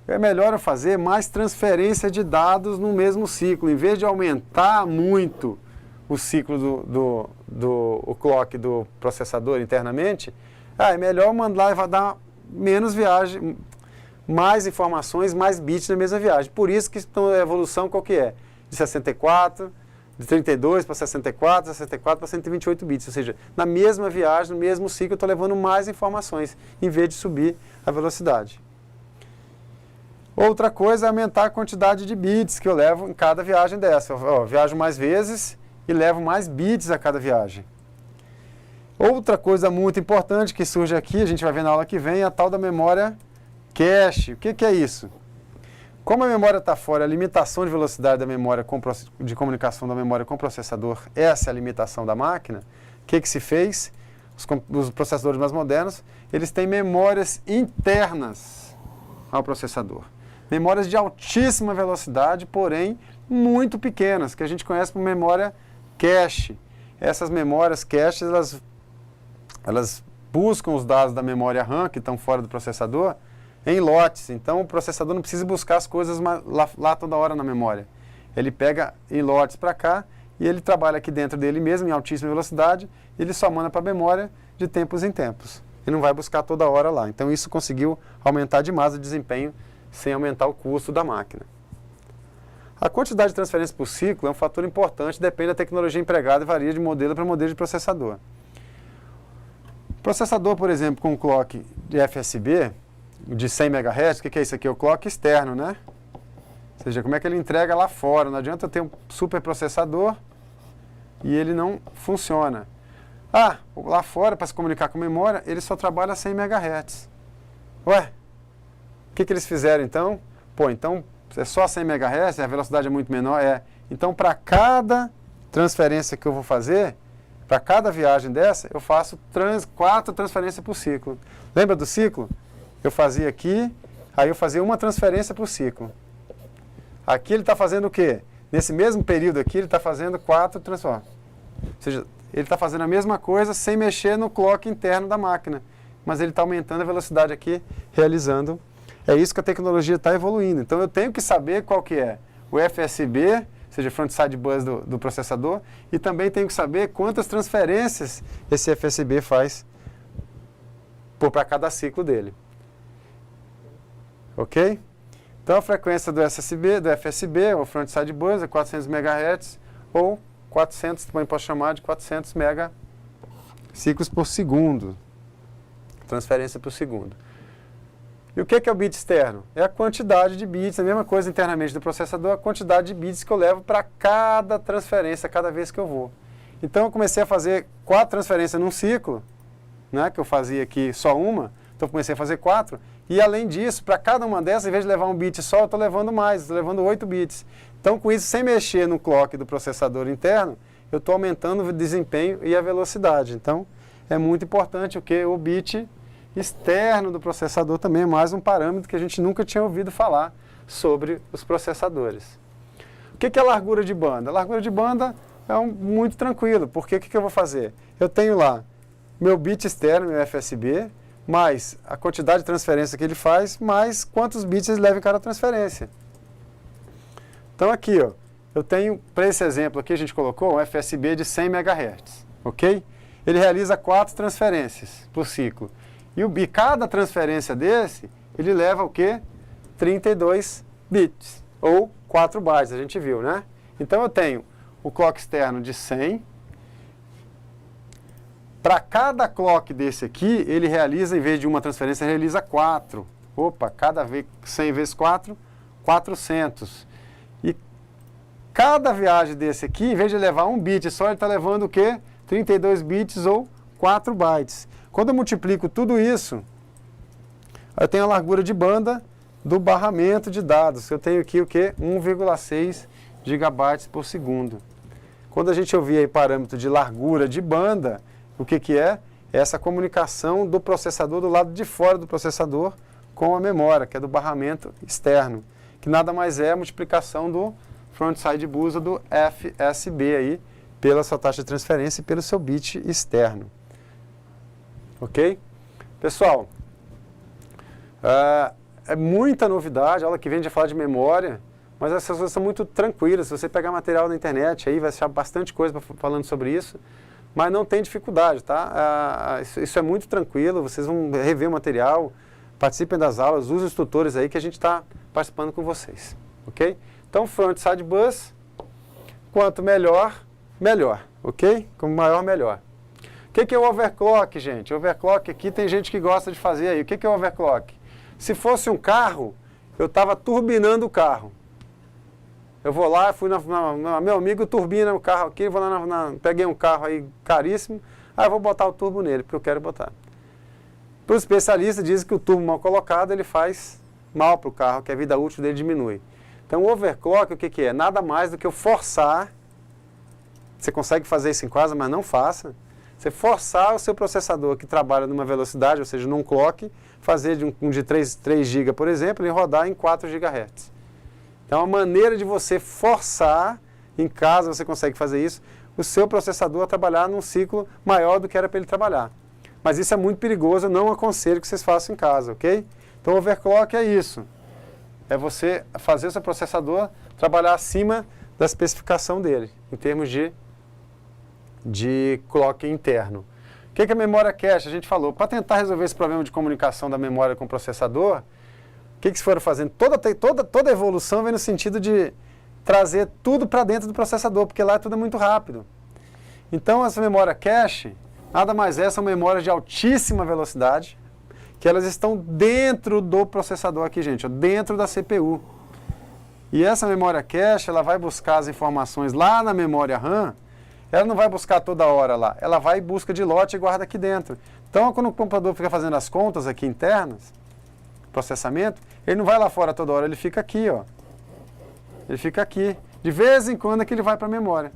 [SPEAKER 1] é melhor eu fazer mais transferência de dados no mesmo ciclo. Em vez de aumentar muito o ciclo o clock do processador internamente, é melhor mandar e vai dar menos viagem, mais informações, mais bits na mesma viagem. Por isso que a evolução qual que é? De 64, de 32 para 64, 64 para 128 bits. Ou seja, na mesma viagem, no mesmo ciclo, eu estou levando mais informações, em vez de subir a velocidade. Outra coisa é aumentar a quantidade de bits que eu levo em cada viagem dessa. Eu viajo mais vezes e levo mais bits a cada viagem. Outra coisa muito importante que surge aqui, a gente vai ver na aula que vem, é a tal da memória cache. O que é isso? Como a memória está fora, a limitação de velocidade da memória de comunicação da memória com o processador, essa é a limitação da máquina, o que se fez? Os processadores mais modernos, eles têm memórias internas ao processador. Memórias de altíssima velocidade, porém muito pequenas, que a gente conhece como memória cache. Essas memórias cache, elas buscam os dados da memória RAM, que estão fora do processador, em lotes. Então o processador não precisa buscar as coisas lá toda hora na memória. Ele pega em lotes para cá e ele trabalha aqui dentro dele mesmo, em altíssima velocidade, e ele só manda para a memória de tempos em tempos. Ele não vai buscar toda hora lá. Então isso conseguiu aumentar demais o desempenho sem aumentar o custo da máquina. A quantidade de transferência por ciclo é um fator importante, depende da tecnologia empregada e varia de modelo para modelo de processador. Processador, por exemplo, com clock de FSB, de 100 MHz, o que é isso aqui? É o clock externo, né? Ou seja, como é que ele entrega lá fora. Não adianta eu ter um super processador e ele não funciona. Lá fora, para se comunicar com memória, ele só trabalha a 100 MHz. Ué, o que eles fizeram então? Então é só 100 MHz, a velocidade é muito menor. Então, para cada transferência que eu vou fazer, para cada viagem dessa, eu faço 4 transferências por ciclo. Lembra do ciclo? Eu fazia aqui, aí eu fazia uma transferência por ciclo. Aqui ele está fazendo o quê? Nesse mesmo período aqui, ele está fazendo 4 transformações. Ou seja, ele está fazendo a mesma coisa sem mexer no clock interno da máquina. Mas ele está aumentando a velocidade aqui, realizando. É isso que a tecnologia está evoluindo. Então eu tenho que saber qual que é o FSB, ou seja, Frontside Bus do processador, e também tenho que saber quantas transferências esse FSB faz para cada ciclo dele. Ok? Então a frequência do FSB, ou Frontside Bus, é 400 MHz, ou 400, também posso chamar de 400 megaciclos por segundo. Transferência por segundo. E o que é o bit externo? É a quantidade de bits, a mesma coisa internamente do processador, a quantidade de bits que eu levo para cada transferência, cada vez que eu vou. Então eu comecei a fazer 4 transferências num ciclo, né, que eu fazia aqui só uma, então eu comecei a fazer 4, e além disso, para cada uma dessas, em vez de levar um bit só, eu estou levando mais, estou levando 8 bits. Então com isso, sem mexer no clock do processador interno, eu estou aumentando o desempenho e a velocidade. Então é muito importante o bit externo do processador também é mais um parâmetro que a gente nunca tinha ouvido falar sobre os processadores. O que é a largura de banda? A largura de banda é muito tranquilo, porque o que eu vou fazer? Eu tenho lá meu bit externo, meu FSB, mais a quantidade de transferência que ele faz, mais quantos bits ele leva em cada transferência. Então aqui, eu tenho, para esse exemplo aqui, a gente colocou um FSB de 100 MHz, ok? Ele realiza 4 transferências por ciclo. E cada transferência desse, ele leva o quê? 32 bits, ou 4 bytes, a gente viu, né? Então eu tenho o clock externo de 100. Para cada clock desse aqui, ele realiza, em vez de uma transferência, ele realiza 4. Cada vez 100 vezes 4, 400. E cada viagem desse aqui, em vez de levar um bit só, ele está levando o quê? 32 bits ou 4 bytes. Quando eu multiplico tudo isso, eu tenho a largura de banda do barramento de dados. Eu tenho aqui o quê? 1,6 gigabytes por segundo. Quando a gente ouvir aí parâmetro de largura de banda, o que é? É essa comunicação do processador do lado de fora do processador com a memória, que é do barramento externo, que nada mais é a multiplicação do Frontside Bus do FSB aí, pela sua taxa de transferência e pelo seu bit externo. Ok? Pessoal, é muita novidade, a aula que vem a gente vai falar de memória, mas essas coisas são muito tranquilas. Se você pegar material na internet, aí vai achar bastante coisa falando sobre isso, mas não tem dificuldade, tá? Isso é muito tranquilo, vocês vão rever o material, participem das aulas, usem os tutores aí que a gente está participando com vocês, ok? Então, front-side bus, quanto melhor, melhor, ok? Como maior, melhor. O que é o overclock, gente? Overclock aqui tem gente que gosta de fazer aí. O que é o overclock? Se fosse um carro, eu estava turbinando o carro. Eu vou lá, fui meu amigo turbina o carro aqui, vou lá peguei um carro aí caríssimo, aí eu vou botar o turbo nele, porque eu quero botar. Para os especialistas, dizem que o turbo mal colocado, ele faz mal para o carro, que a vida útil dele diminui. Então, o overclock, o que é? Nada mais do que eu forçar, você consegue fazer isso em casa, mas não faça, você forçar o seu processador que trabalha numa velocidade, ou seja, num clock, fazer de 3 GB, por exemplo, e rodar em 4 GHz. Então, é uma maneira de você forçar, em casa você consegue fazer isso, o seu processador a trabalhar num ciclo maior do que era para ele trabalhar. Mas isso é muito perigoso, eu não aconselho que vocês façam em casa, ok? Então, overclock é isso. É você fazer o seu processador trabalhar acima da especificação dele, em termos de clock interno. O que é a memória cache? A gente falou, para tentar resolver esse problema de comunicação da memória com o processador, o que eles foram fazendo? Toda a evolução vem no sentido de trazer tudo para dentro do processador, porque lá tudo é muito rápido. Então, essa memória cache, nada mais é, são memórias de altíssima velocidade, que elas estão dentro do processador aqui, gente, ó, dentro da CPU. E essa memória cache, ela vai buscar as informações lá na memória RAM, ela não vai buscar toda hora lá, ela vai em busca de lote e guarda aqui dentro. Então, quando o computador fica fazendo as contas aqui internas, processamento, ele não vai lá fora toda hora, ele fica aqui, ó. Ele fica aqui. De vez em quando é que ele vai para a memória,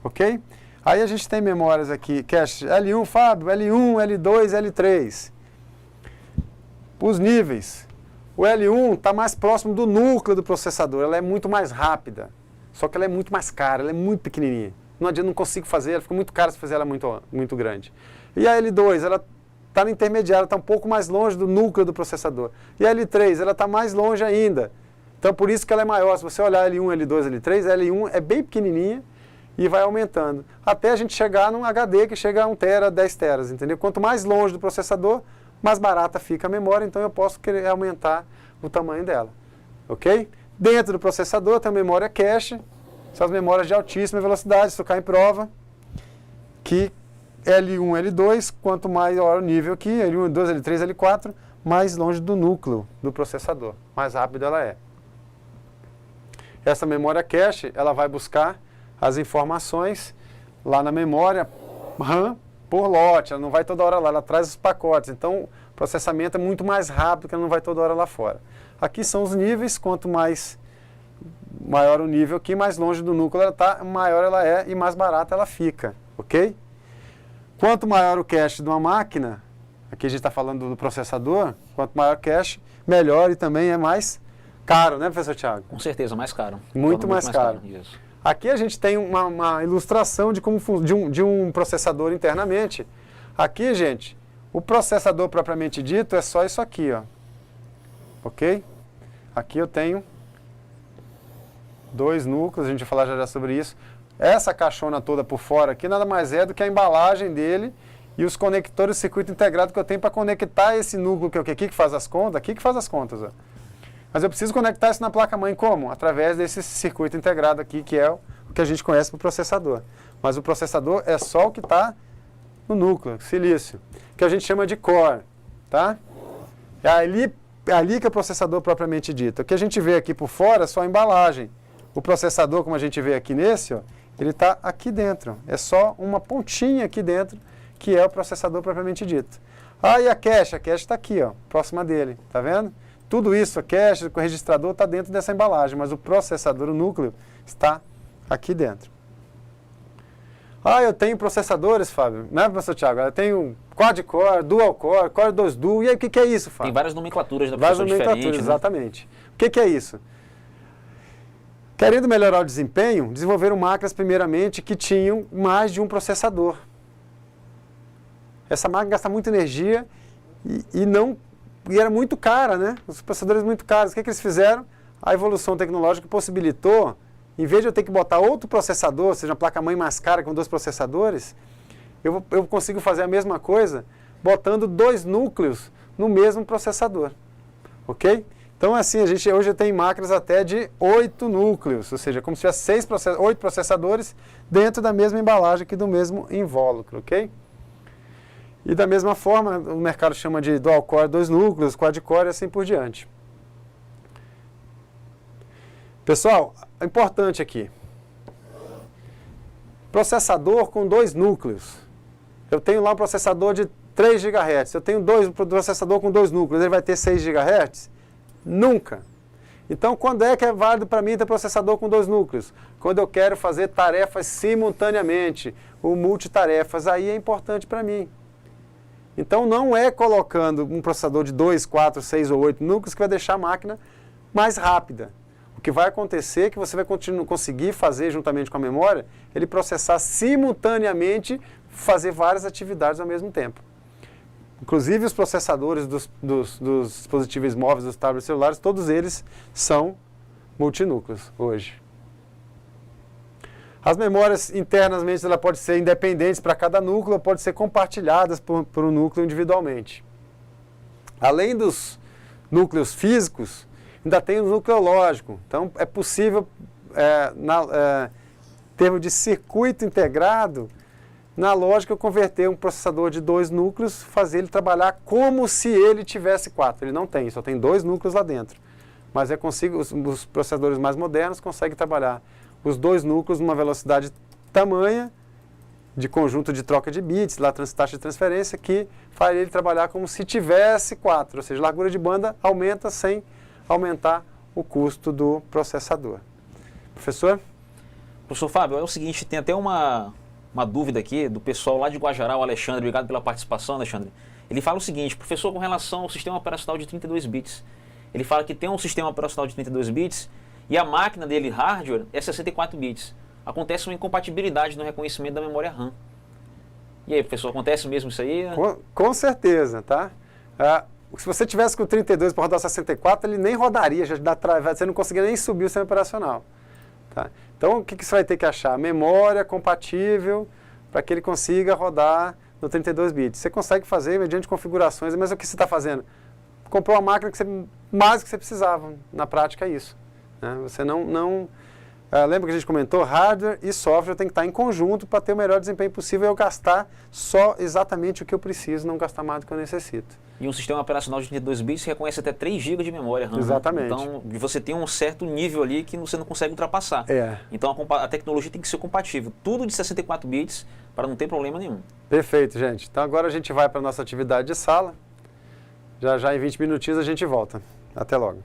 [SPEAKER 1] ok? Aí a gente tem memórias aqui, cache L1, Fábio, L1, L2, L3. Os níveis. O L1 está mais próximo do núcleo do processador, ela é muito mais rápida, só que ela é muito mais cara, ela é muito pequenininha. Não adianta, não consigo fazer, ela fica muito cara se fazer ela muito grande. E a L2, ela está no intermediário, está um pouco mais longe do núcleo do processador. E a L3, ela está mais longe ainda. Então, por isso que ela é maior. Se você olhar L1, L2, L3, a L1 é bem pequenininha e vai aumentando. Até a gente chegar num HD que chega a 1 tera, 10 teras, entendeu? Quanto mais longe do processador, mais barata fica a memória, então eu posso querer aumentar o tamanho dela, ok? Dentro do processador tem a memória cache, são as memórias de altíssima velocidade, isso cai em prova, que L1, L2, quanto maior o nível aqui, L1, L2, L3, L4, mais longe do núcleo do processador, mais rápido ela é. Essa memória cache, ela vai buscar as informações lá na memória RAM, por lote, ela não vai toda hora lá, ela traz os pacotes, então o processamento é muito mais rápido que ela não vai toda hora lá fora. Aqui são os níveis, quanto maior o nível aqui, mais longe do núcleo ela está, maior ela é e mais barata ela fica, ok? Quanto maior o cache de uma máquina, aqui a gente está falando do processador, quanto maior o cache, melhor e também é mais caro, né, professor Thiago?
[SPEAKER 2] Com certeza, mais caro.
[SPEAKER 1] Muito mais caro.
[SPEAKER 2] Isso.
[SPEAKER 1] Aqui a gente tem uma ilustração de como de um processador internamente. Aqui, gente, o processador propriamente dito é só isso aqui, ó. Ok? Aqui eu tenho 2 núcleos, a gente vai falar já sobre isso. Essa caixona toda por fora aqui nada mais é do que a embalagem dele e os conectores de circuito integrado que eu tenho para conectar esse núcleo que é aqui que faz as contas, aqui que faz as contas, ó. Mas eu preciso conectar isso na placa-mãe como? Através desse circuito integrado aqui, que é o que a gente conhece para o processador. Mas o processador é só o que está no núcleo, silício, que a gente chama de core, tá? É ali que é o processador propriamente dito. O que a gente vê aqui por fora é só a embalagem. O processador, como a gente vê aqui nesse, ó, ele está aqui dentro. É só uma pontinha aqui dentro, que é o processador propriamente dito. Ah, e a cache? A cache está aqui, ó, próxima dele, tá vendo? Tudo isso, a cache, o registrador está dentro dessa embalagem, mas o processador, o núcleo, está aqui dentro. Ah, eu tenho processadores, Fábio, né, professor Thiago? Eu tenho quad-core, dual-core, core 2 dual, e aí o que é isso, Fábio?
[SPEAKER 2] Tem várias nomenclaturas da
[SPEAKER 1] várias
[SPEAKER 2] professor
[SPEAKER 1] nomenclaturas,
[SPEAKER 2] diferentes, né?
[SPEAKER 1] exatamente. O que é isso? Querendo melhorar o desempenho, desenvolveram máquinas, primeiramente, que tinham mais de um processador. Essa máquina gasta muita energia e não e era muito cara, né? Os processadores muito caros. O que eles fizeram? A evolução tecnológica possibilitou, em vez de eu ter que botar outro processador, ou seja, uma placa-mãe mais cara com 2 processadores, eu consigo fazer a mesma coisa botando 2 núcleos no mesmo processador. Ok? Então, assim, a gente hoje tem máquinas até de 8 núcleos, ou seja, como se tivesse 8 processadores dentro da mesma embalagem aqui do mesmo invólucro, ok? E da mesma forma, o mercado chama de dual core 2 núcleos, quad core e assim por diante. Pessoal, é importante aqui. Processador com 2 núcleos. Eu tenho lá um processador de 3 GHz. Eu tenho um processador com 2 núcleos, ele vai ter 6 GHz? Nunca. Então, quando é que é válido para mim ter processador com 2 núcleos? Quando eu quero fazer tarefas simultaneamente, o multitarefas, aí é importante para mim. Então, não é colocando um processador de 2, 4, 6 ou 8 núcleos que vai deixar a máquina mais rápida. O que vai acontecer é que você vai conseguir fazer, juntamente com a memória, ele processar simultaneamente, fazer várias atividades ao mesmo tempo. Inclusive os processadores dos dispositivos móveis, dos tablets celulares, todos eles são multinúcleos hoje. As memórias internamente ela pode ser independentes para cada núcleo, ou pode ser compartilhadas por um núcleo individualmente. Além dos núcleos físicos, ainda tem o núcleo lógico. Então é possível, em termos de circuito integrado, na lógica, eu converter um processador de 2 núcleos, fazer ele trabalhar como se ele tivesse 4. Ele não tem, só tem 2 núcleos lá dentro. Mas os processadores mais modernos conseguem trabalhar os 2 núcleos numa velocidade tamanha, de conjunto de troca de bits, lá taxa de transferência, que faz ele trabalhar como se tivesse 4. Ou seja, a largura de banda aumenta sem aumentar o custo do processador. Professor?
[SPEAKER 2] Professor Fábio, é o seguinte, tem até uma dúvida aqui do pessoal lá de Guajará, o Alexandre. Obrigado pela participação, Alexandre. Ele fala o seguinte: professor, com relação ao sistema operacional de 32 bits, ele fala que tem um sistema operacional de 32 bits e a máquina dele, hardware, é 64 bits. Acontece uma incompatibilidade no reconhecimento da memória RAM. E aí, professor, acontece mesmo isso aí?
[SPEAKER 1] Com certeza, tá? Se você tivesse com 32 para rodar 64, ele nem rodaria, você não conseguiria nem subir o sistema operacional. Tá? Então, o que você vai ter que achar? Memória compatível para que ele consiga rodar no 32 bits. Você consegue fazer mediante configurações, mas o que você está fazendo? Comprou uma máquina mais que você precisava. Na prática é isso. Né? Você lembra que a gente comentou? Hardware e software tem que estar em conjunto para ter o melhor desempenho possível e eu gastar só exatamente o que eu preciso, não gastar mais do que eu necessito.
[SPEAKER 2] E um sistema operacional de 32 bits reconhece até 3 GB de memória RAM.
[SPEAKER 1] Exatamente.
[SPEAKER 2] Então, você tem um certo nível ali que você não consegue ultrapassar. Então, a tecnologia tem que ser compatível. Tudo de 64 bits para não ter problema nenhum.
[SPEAKER 1] Perfeito, gente. Então, agora a gente vai para a nossa atividade de sala. Já em 20 minutinhos a gente volta. Até logo.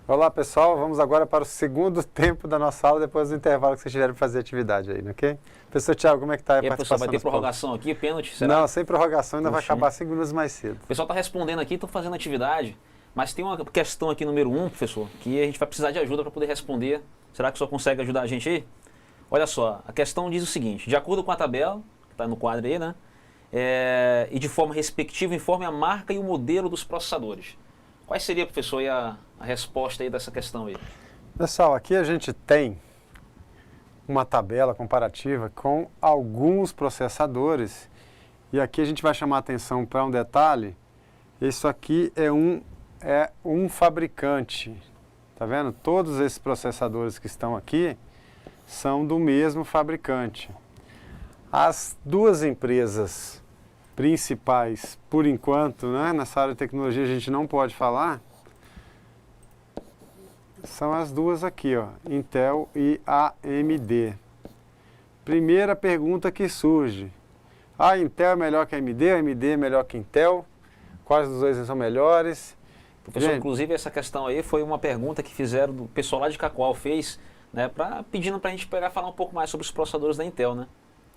[SPEAKER 1] Olá pessoal, vamos agora para o segundo tempo da nossa aula, depois do intervalo que vocês tiveram para fazer atividade aí, ok? Professor Thiago, como é que está a participação?
[SPEAKER 2] Vai ter prorrogação aqui, pênalti? Será?
[SPEAKER 1] Não, sem prorrogação, ainda vai acabar 5 minutos mais cedo.
[SPEAKER 2] O pessoal está respondendo aqui, estão fazendo atividade, mas tem uma questão aqui número 1, professor, que a gente vai precisar de ajuda para poder responder. Será que o senhor consegue ajudar a gente aí? Olha só, a questão diz o seguinte: de acordo com a tabela, que está no quadro aí, né? E de forma respectiva, informe a marca e o modelo dos processadores. Qual seria, professor, a resposta aí dessa questão aí?
[SPEAKER 1] Pessoal, aqui a gente tem uma tabela comparativa com alguns processadores e aqui a gente vai chamar a atenção para um detalhe. Isso aqui é um fabricante, tá vendo? Todos esses processadores que estão aqui são do mesmo fabricante. As duas empresas principais, por enquanto, né, nessa área de tecnologia a gente não pode falar, são as duas aqui, ó, Intel e AMD. Primeira pergunta que surge: A Intel é melhor que a AMD é melhor que a Intel, quais dos dois são melhores?
[SPEAKER 2] Professor, inclusive essa questão aí foi uma pergunta que fizeram, do pessoal lá de Cacoal fez, né, pedindo para a gente pegar e falar um pouco mais sobre os processadores da Intel, né?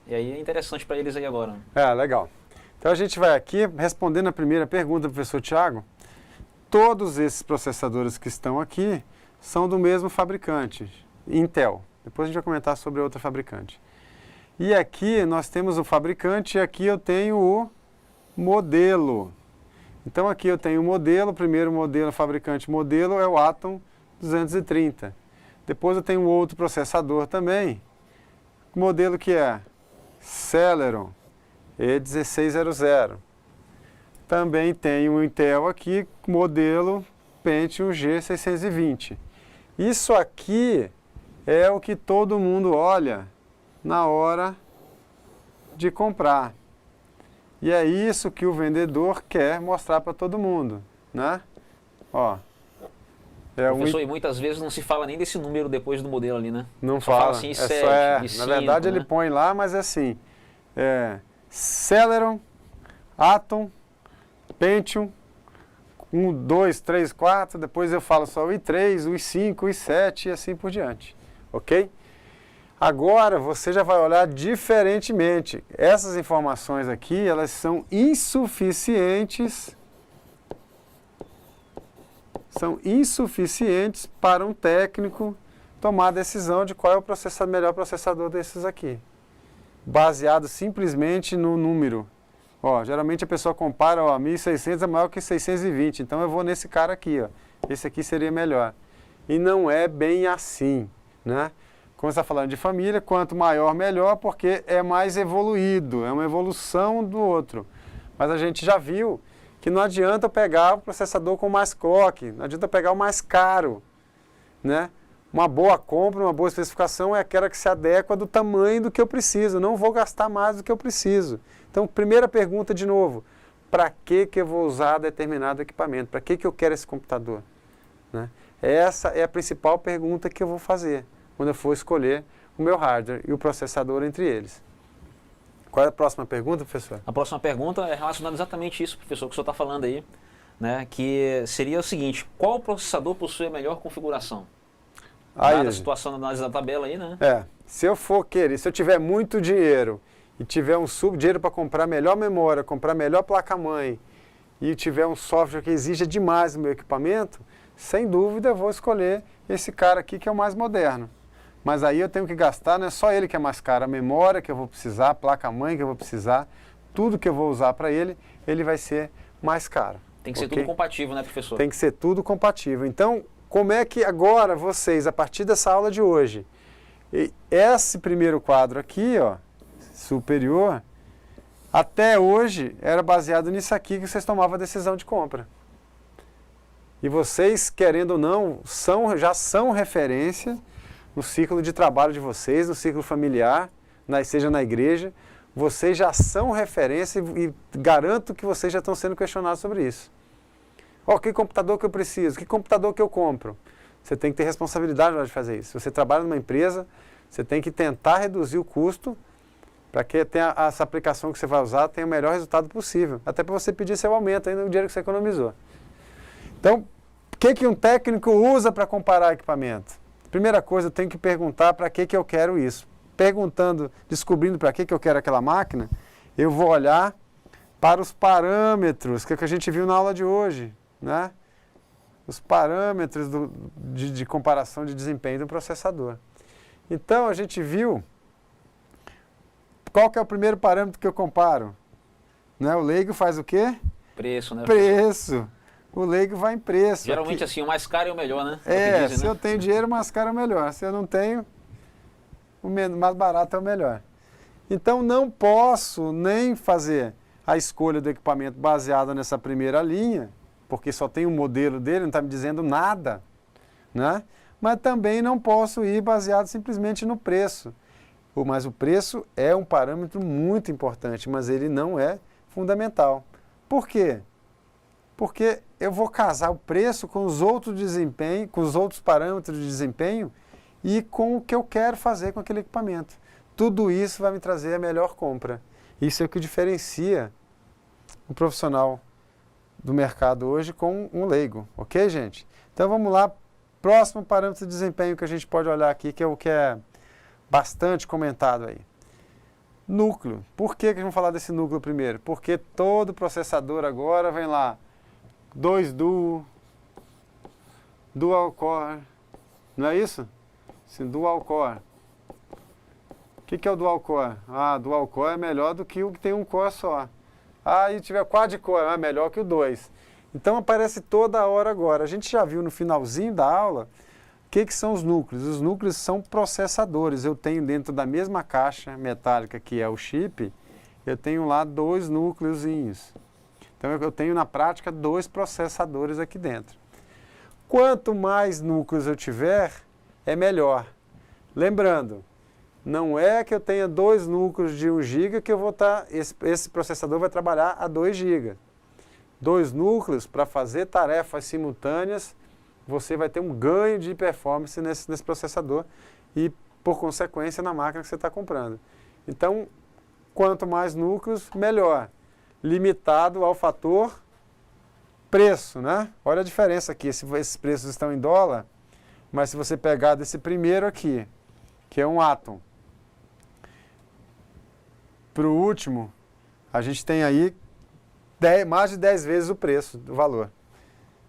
[SPEAKER 2] E aí é interessante para eles aí agora.
[SPEAKER 1] Legal. Então a gente vai aqui respondendo a primeira pergunta do professor Thiago. Todos esses processadores que estão aqui são do mesmo fabricante, Intel. Depois a gente vai comentar sobre outra fabricante. E aqui nós temos o fabricante e aqui eu tenho o modelo. Então aqui eu tenho o modelo, o primeiro modelo, fabricante modelo é o Atom 230. Depois eu tenho outro processador também, modelo que é Celeron E1600. Também tem o Intel aqui, modelo Pentium G620. Isso aqui é o que todo mundo olha na hora de comprar. E é isso que o vendedor quer mostrar para todo mundo, né? Ó.
[SPEAKER 2] Professor, e muitas vezes não se fala nem desse número depois do modelo ali, né?
[SPEAKER 1] Não fala.
[SPEAKER 2] Assim,
[SPEAKER 1] Na verdade ele põe lá, mas é assim. Celeron, Atom, Pentium, 1, 2, 3, 4, depois eu falo só o i3, o i5, o i7 e assim por diante, ok? Agora você já vai olhar diferentemente. Essas informações aqui, elas são insuficientes para um técnico tomar a decisão de qual é o melhor processador desses aqui, baseado simplesmente no número. Ó, geralmente a pessoa compara, ó, 1600 é maior que 620, então eu vou nesse cara aqui, ó. Esse aqui seria melhor. E não é bem assim, né? Como você está falando de família, quanto maior, melhor, porque é mais evoluído, é uma evolução do outro. Mas a gente já viu que não adianta eu pegar o processador com mais clock, não adianta eu pegar o mais caro, né? Uma boa compra, uma boa especificação é aquela que se adequa do tamanho do que eu preciso, não vou gastar mais do que eu preciso. Então, primeira pergunta de novo, para que eu vou usar determinado equipamento? Para que eu quero esse computador? Né? Essa é a principal pergunta que eu vou fazer quando eu for escolher o meu hardware e o processador entre eles. Qual é a próxima pergunta, professor?
[SPEAKER 2] A próxima pergunta é relacionada exatamente a isso, professor, que o senhor está falando aí, né? Que seria o seguinte: qual processador possui a melhor configuração? Dada a situação da análise da tabela aí, né?
[SPEAKER 1] Se eu for querer, se eu tiver muito dinheiro e tiver um dinheiro para comprar melhor memória, comprar melhor placa-mãe e tiver um software que exija demais no meu equipamento, sem dúvida eu vou escolher esse cara aqui que é o mais moderno. Mas aí eu tenho que gastar, não é só ele que é mais caro, a memória que eu vou precisar, a placa-mãe que eu vou precisar, tudo que eu vou usar para ele, ele vai ser mais caro.
[SPEAKER 2] Tem que ser tudo compatível, né, professor?
[SPEAKER 1] Tem que ser tudo compatível. Então, como é que agora vocês, a partir dessa aula de hoje, esse primeiro quadro aqui, ó, superior, até hoje era baseado nisso aqui que vocês tomavam a decisão de compra. E vocês, querendo ou não, já são referência no ciclo de trabalho de vocês, no ciclo familiar, seja na igreja, vocês já são referência e garanto que vocês já estão sendo questionados sobre isso. Que computador que eu preciso? Que computador que eu compro? Você tem que ter responsabilidade na hora de fazer isso. Se você trabalha numa empresa, você tem que tentar reduzir o custo para que essa aplicação que você vai usar tenha o melhor resultado possível. Até para você pedir seu aumento ainda no dinheiro que você economizou. Então, o que um técnico usa para comparar equipamento? Primeira coisa, eu tenho que perguntar para que eu quero isso. Descobrindo para que eu quero aquela máquina, eu vou olhar para os parâmetros que a gente viu na aula de hoje, né? Os parâmetros de comparação de desempenho do processador. Então, a gente viu qual que é o primeiro parâmetro que eu comparo. Né? O leigo faz o quê?
[SPEAKER 2] Preço, né?
[SPEAKER 1] Preço. O leigo vai em preço.
[SPEAKER 2] Geralmente assim, o mais caro é o melhor, né?
[SPEAKER 1] Se eu tenho dinheiro, o mais caro é o melhor. Se eu não tenho, o mais barato é o melhor. Então, não posso nem fazer a escolha do equipamento baseada nessa primeira linha, porque só tem um modelo dele, não está me dizendo nada, né? Mas também não posso ir baseado simplesmente no preço. Mas o preço é um parâmetro muito importante, mas ele não é fundamental. Por quê? Porque eu vou casar o preço com os outros desempenho, com os outros parâmetros de desempenho e com o que eu quero fazer com aquele equipamento. Tudo isso vai me trazer a melhor compra. Isso é o que diferencia o profissional do mercado hoje com um leigo, ok, gente? Então vamos lá, próximo parâmetro de desempenho que a gente pode olhar aqui, que é o que é bastante comentado aí. Núcleo. Por que vamos falar desse núcleo primeiro? Porque todo processador agora vem lá, 2 duo, dual core, não é isso? Sim, dual core. O que é o dual core? Ah, dual core é melhor do que o que tem um core só. Ah, e tiver quad-core, é melhor que o 2. Então aparece toda hora agora. A gente já viu no finalzinho da aula o que são os núcleos. Os núcleos são processadores. Eu tenho dentro da mesma caixa metálica que é o chip, eu tenho lá 2 núcleozinhos. Então eu tenho na prática 2 processadores aqui dentro. Quanto mais núcleos eu tiver, é melhor. Lembrando, não é que eu tenha 2 núcleos de 1 GB que eu vou estar, esse processador vai trabalhar a 2 GB. 2 núcleos para fazer tarefas simultâneas, você vai ter um ganho de performance nesse processador e, por consequência, na máquina que você está comprando. Então, quanto mais núcleos, melhor. Limitado ao fator preço, né? Olha a diferença aqui, esses preços estão em dólar, mas se você pegar desse primeiro aqui, que é um Atom, para o último, a gente tem aí mais de 10 vezes o preço do valor.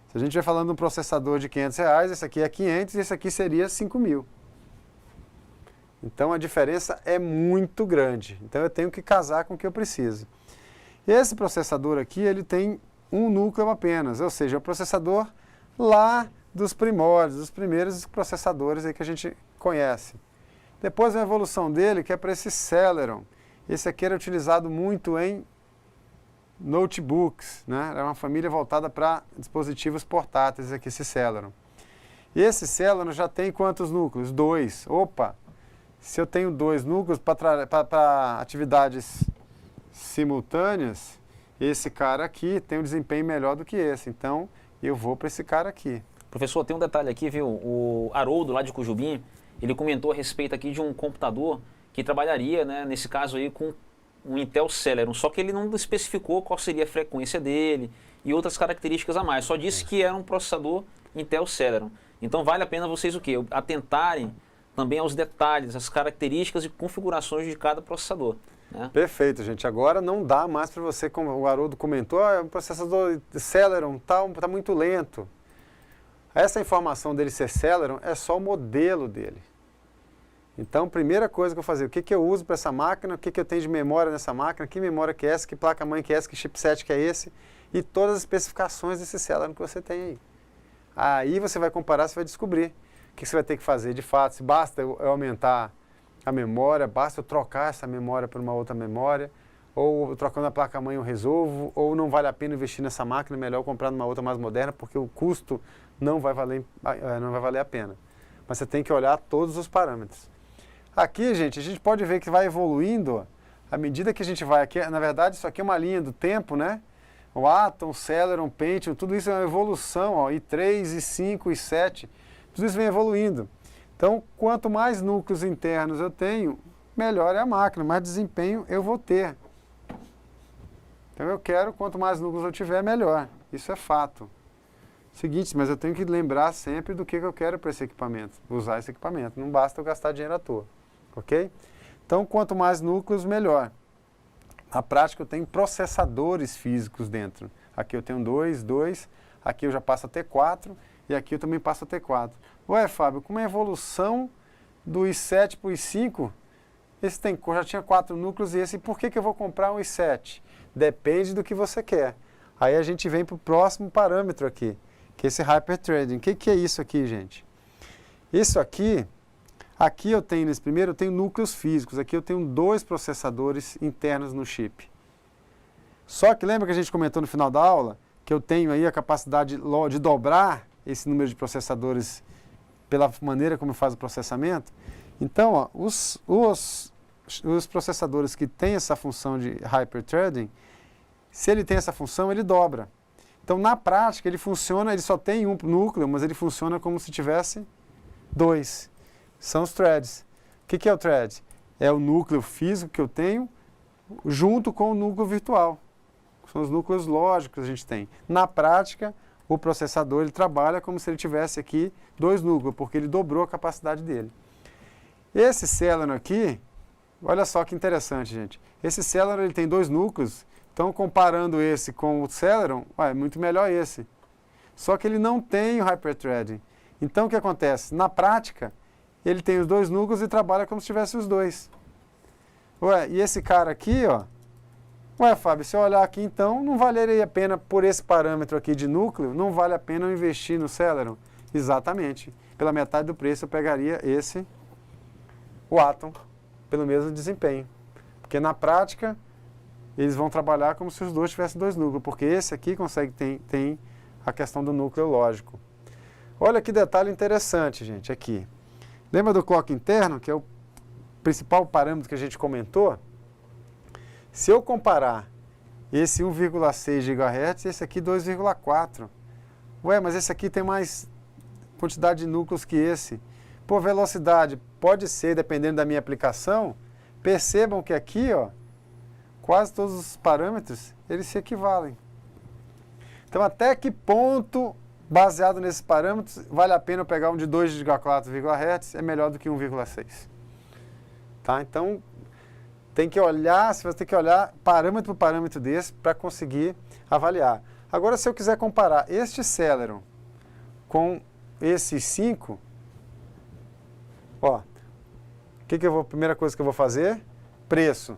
[SPEAKER 1] Se a gente vai falando de um processador de R$500, esse aqui é 500 e esse aqui seria 5.000. Então a diferença é muito grande. Então eu tenho que casar com o que eu preciso. Esse processador aqui, ele tem um núcleo apenas, ou seja, é o processador lá dos primórdios, dos primeiros processadores aí que a gente conhece. Depois vem a evolução dele, que é para esse Celeron. Esse aqui era utilizado muito em notebooks, né? Era uma família voltada para dispositivos portáteis aqui, esse Celeron. E esse Celeron já tem quantos núcleos? 2. Opa! Se eu tenho 2 núcleos para atividades simultâneas, esse cara aqui tem um desempenho melhor do que esse. Então, eu vou para esse cara aqui.
[SPEAKER 2] Professor, tem um detalhe aqui, viu? O Haroldo, lá de Cujubim, ele comentou a respeito aqui de um computador que trabalharia, né, nesse caso aí, com um Intel Celeron, só que ele não especificou qual seria a frequência dele e outras características a mais, só disse que era um processador Intel Celeron. Então vale a pena vocês o quê? Atentarem também aos detalhes, às características e configurações de cada processador. Né?
[SPEAKER 1] Perfeito, gente. Agora não dá mais para você, como o Haroldo comentou, o processador Celeron tá muito lento. Essa informação dele ser Celeron é só o modelo dele. Então, primeira coisa que eu vou fazer, o que eu uso para essa máquina, o que eu tenho de memória nessa máquina, que memória que é essa, que placa-mãe que é essa, que chipset que é esse, e todas as especificações desse Celeron que você tem aí. Aí você vai comparar, você vai descobrir o que você vai ter que fazer de fato, se basta eu aumentar a memória, basta eu trocar essa memória por uma outra memória, ou trocando a placa-mãe eu resolvo, ou não vale a pena investir nessa máquina, é melhor comprar numa outra mais moderna, porque o custo não vai valer a pena. Mas você tem que olhar todos os parâmetros. Aqui, gente, a gente pode ver que vai evoluindo à medida que a gente vai aqui. Na verdade, isso aqui é uma linha do tempo, né? O Atom, Celeron, Pentium, tudo isso é uma evolução, ó, i3, i5, i7, tudo isso vem evoluindo. Então, quanto mais núcleos internos eu tenho, melhor é a máquina, mais desempenho eu vou ter. Então eu quero, quanto mais núcleos eu tiver, melhor. Isso é fato. Seguinte, mas eu tenho que lembrar sempre do que eu quero para esse equipamento, usar esse equipamento. Não basta eu gastar dinheiro à toa, ok? Então, quanto mais núcleos, melhor. Na prática, eu tenho processadores físicos dentro. Aqui eu tenho 2, aqui eu já passo a ter 4 e aqui eu também passo a ter 4. Ué, Fábio, com uma evolução do i7 para o i5, esse já tinha 4 núcleos e esse, por que eu vou comprar um i7? Depende do que você quer. Aí a gente vem para o próximo parâmetro aqui, que é esse Hyperthreading. O que é isso aqui, gente? Isso aqui eu tenho, nesse primeiro, eu tenho núcleos físicos. Aqui eu tenho 2 processadores internos no chip. Só que lembra que a gente comentou no final da aula, que eu tenho aí a capacidade de dobrar esse número de processadores pela maneira como faz o processamento? Então, ó, os processadores que têm essa função de Hyperthreading, se ele tem essa função, ele dobra. Então, na prática, ele funciona, ele só tem um núcleo, mas ele funciona como se tivesse 2. São os threads. O que é o thread? É o núcleo físico que eu tenho junto com o núcleo virtual. São os núcleos lógicos que a gente tem. Na prática, o processador ele trabalha como se ele tivesse aqui 2 núcleos, porque ele dobrou a capacidade dele. Esse Celeron aqui, olha só que interessante, gente. Esse Celeron ele tem 2 núcleos, então comparando esse com o Celeron, é muito melhor esse. Só que ele não tem o hyperthreading. Então o que acontece? Na prática, ele tem os 2 núcleos e trabalha como se tivesse os 2. E esse cara aqui, ó. Fábio, se eu olhar aqui então, não valeria a pena por esse parâmetro aqui de núcleo, não vale a pena eu investir no Celeron? Exatamente. Pela metade do preço eu pegaria o Atom, pelo mesmo desempenho. Porque na prática, eles vão trabalhar como se os dois tivessem 2 núcleos, porque esse aqui tem a questão do núcleo lógico. Olha que detalhe interessante, gente, aqui. Lembra do clock interno, que é o principal parâmetro que a gente comentou? Se eu comparar esse 1,6 GHz e esse aqui 2,4, mas esse aqui tem mais quantidade de núcleos que esse. Por velocidade, pode ser, dependendo da minha aplicação. Percebam que aqui, ó, quase todos os parâmetros, eles se equivalem. Então, até que ponto, baseado nesses parâmetros, vale a pena eu pegar um de 2,4 GHz, é melhor do que 1,6. Tá? Então, tem que olhar, você tem que olhar parâmetro por parâmetro desse para conseguir avaliar. Agora, se eu quiser comparar este Celeron com esse 5, primeira coisa que eu vou fazer? Preço.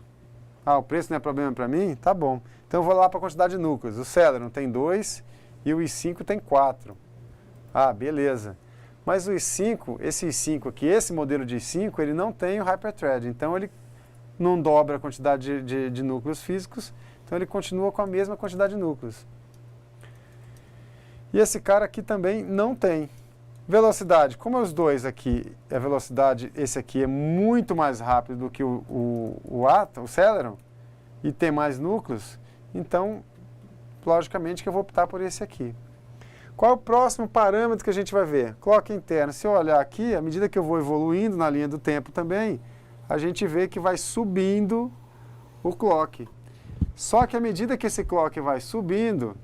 [SPEAKER 1] O preço não é problema para mim? Tá bom. Então, eu vou lá para a quantidade de núcleos. O Celeron tem 2 e o i5 tem 4. Beleza. Mas o i5, esse i5 aqui, esse modelo de i5, ele não tem o hyperthread. Então, ele não dobra a quantidade de núcleos físicos, então ele continua com a mesma quantidade de núcleos. E esse cara aqui também não tem. Velocidade, como os dois aqui, a velocidade, esse aqui é muito mais rápido do que o Celeron, e tem mais núcleos, então, logicamente que eu vou optar por esse aqui. Qual é o próximo parâmetro que a gente vai ver? Clock interno. Se eu olhar aqui, à medida que eu vou evoluindo na linha do tempo também, a gente vê que vai subindo o clock. Só que à medida que esse clock vai subindo,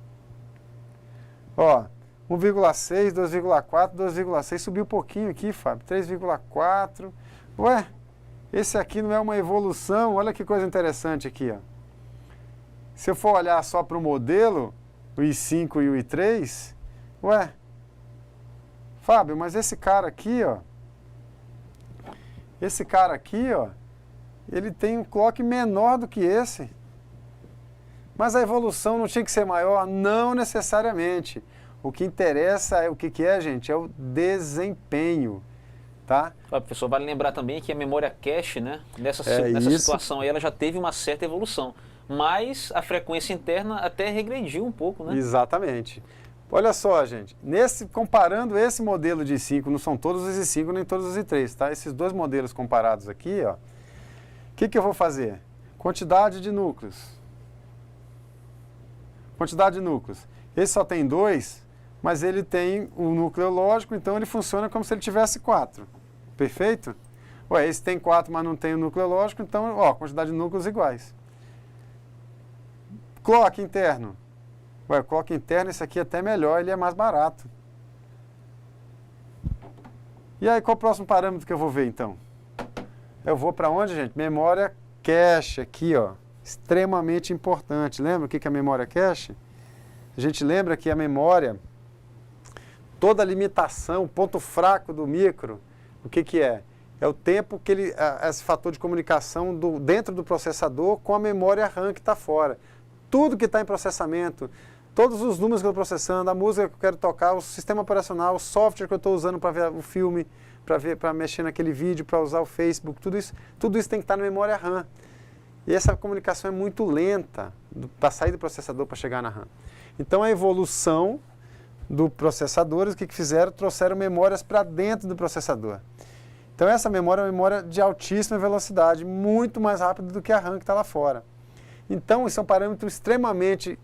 [SPEAKER 1] 1,6, 2,4, 2,6, subiu um pouquinho aqui, Fábio, 3,4. Esse aqui não é uma evolução? Olha que coisa interessante aqui, ó. Se eu for olhar só para o modelo, o i5 e o i3, Fábio, mas esse cara aqui, ó, ele tem um clock menor do que esse. Mas a evolução não tinha que ser maior? Não necessariamente. O que interessa é o que é, gente? É o desempenho. Tá?
[SPEAKER 2] Professor, vale lembrar também que a memória cache, né, nessa situação aí, ela já teve uma certa evolução. Mas a frequência interna até regrediu um pouco, né?
[SPEAKER 1] Exatamente. Olha só, gente, comparando esse modelo de i5, não são todos os i5 nem todos os i3, tá? Esses dois modelos comparados aqui, ó, o que eu vou fazer? Quantidade de núcleos. Quantidade de núcleos. Esse só tem 2, mas ele tem o núcleo lógico, então ele funciona como se ele tivesse 4. Perfeito? Esse tem 4, mas não tem o núcleo lógico, então, quantidade de núcleos iguais. Clock interno. O clock interno, esse aqui é até melhor, ele é mais barato. E aí, qual é o próximo parâmetro que eu vou ver, então? Eu vou para onde, gente? Memória cache, aqui, ó. Extremamente importante. Lembra o que é a memória cache? A gente lembra que a memória, toda a limitação, ponto fraco do micro, o que é? É o tempo que esse fator de comunicação dentro do processador com a memória RAM que está fora. Tudo que está em processamento, todos os números que eu estou processando, a música que eu quero tocar, o sistema operacional, o software que eu estou usando para ver o filme, para mexer naquele vídeo, para usar o Facebook, tudo isso tem que estar na memória RAM. E essa comunicação é muito lenta para sair do processador para chegar na RAM. Então a evolução do processadores, o que fizeram? Trouxeram memórias para dentro do processador. Então essa memória é uma memória de altíssima velocidade, muito mais rápida do que a RAM que está lá fora. Então, isso é um parâmetro extremamente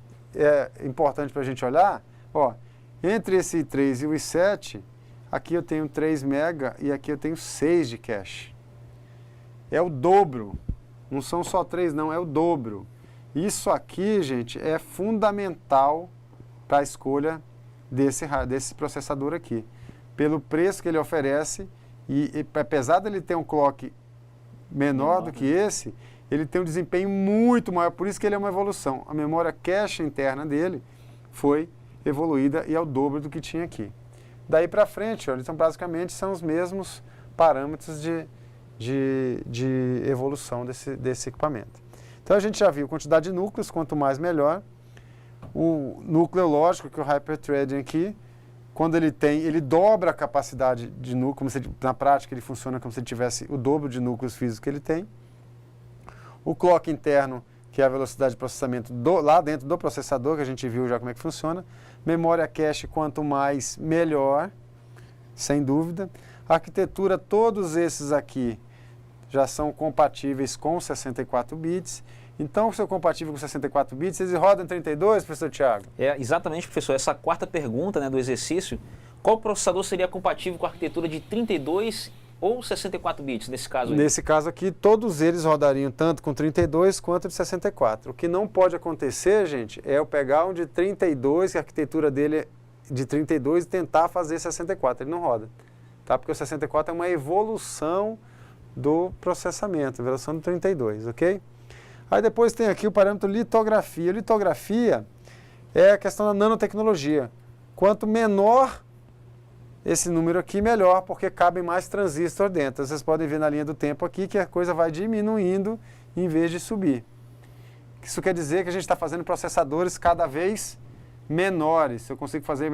[SPEAKER 1] importante para a gente olhar. Entre esse i3 e o i7, aqui eu tenho 3 MB e aqui eu tenho 6 de cache. É o dobro Não são só 3 não, é o dobro. Isso aqui, gente, é fundamental para a escolha desse processador aqui. Pelo preço que ele oferece, e apesar dele ter um clock menor do que esse, ele tem um desempenho muito maior, por isso que ele é uma evolução. A memória cache interna dele foi evoluída e é o dobro do que tinha aqui. Daí para frente, olha, então basicamente são os mesmos parâmetros de evolução desse equipamento. Então a gente já viu quantidade de núcleos, quanto mais melhor. O núcleo lógico que o Hyperthreading aqui, quando ele dobra a capacidade de núcleo, na prática ele funciona como se ele tivesse o dobro de núcleos físicos que ele tem. O clock interno, que é a velocidade de processamento lá dentro do processador, que a gente viu já como é que funciona. Memória cache, quanto mais, melhor, sem dúvida. Arquitetura, todos esses aqui já são compatíveis com 64 bits. Então, se é compatível com 64 bits, eles rodam em 32, professor Thiago?
[SPEAKER 2] Exatamente, professor. Essa quarta pergunta, né, do exercício, qual processador seria compatível com a arquitetura de 32 ou 64 bits, nesse caso aí?
[SPEAKER 1] Nesse caso aqui, todos eles rodariam tanto com 32 quanto de 64. O que não pode acontecer, gente, é eu pegar um de 32, que a arquitetura dele é de 32, e tentar fazer 64. Ele não roda, tá? Porque o 64 é uma evolução do processamento, evolução do 32, ok? Aí depois tem aqui o parâmetro litografia. Litografia é a questão da nanotecnologia. Quanto menor esse número aqui, melhor, porque cabem mais transistores dentro. Vocês podem ver na linha do tempo aqui que a coisa vai diminuindo em vez de subir. Isso quer dizer que a gente está fazendo processadores cada vez menores. Se eu consigo fazer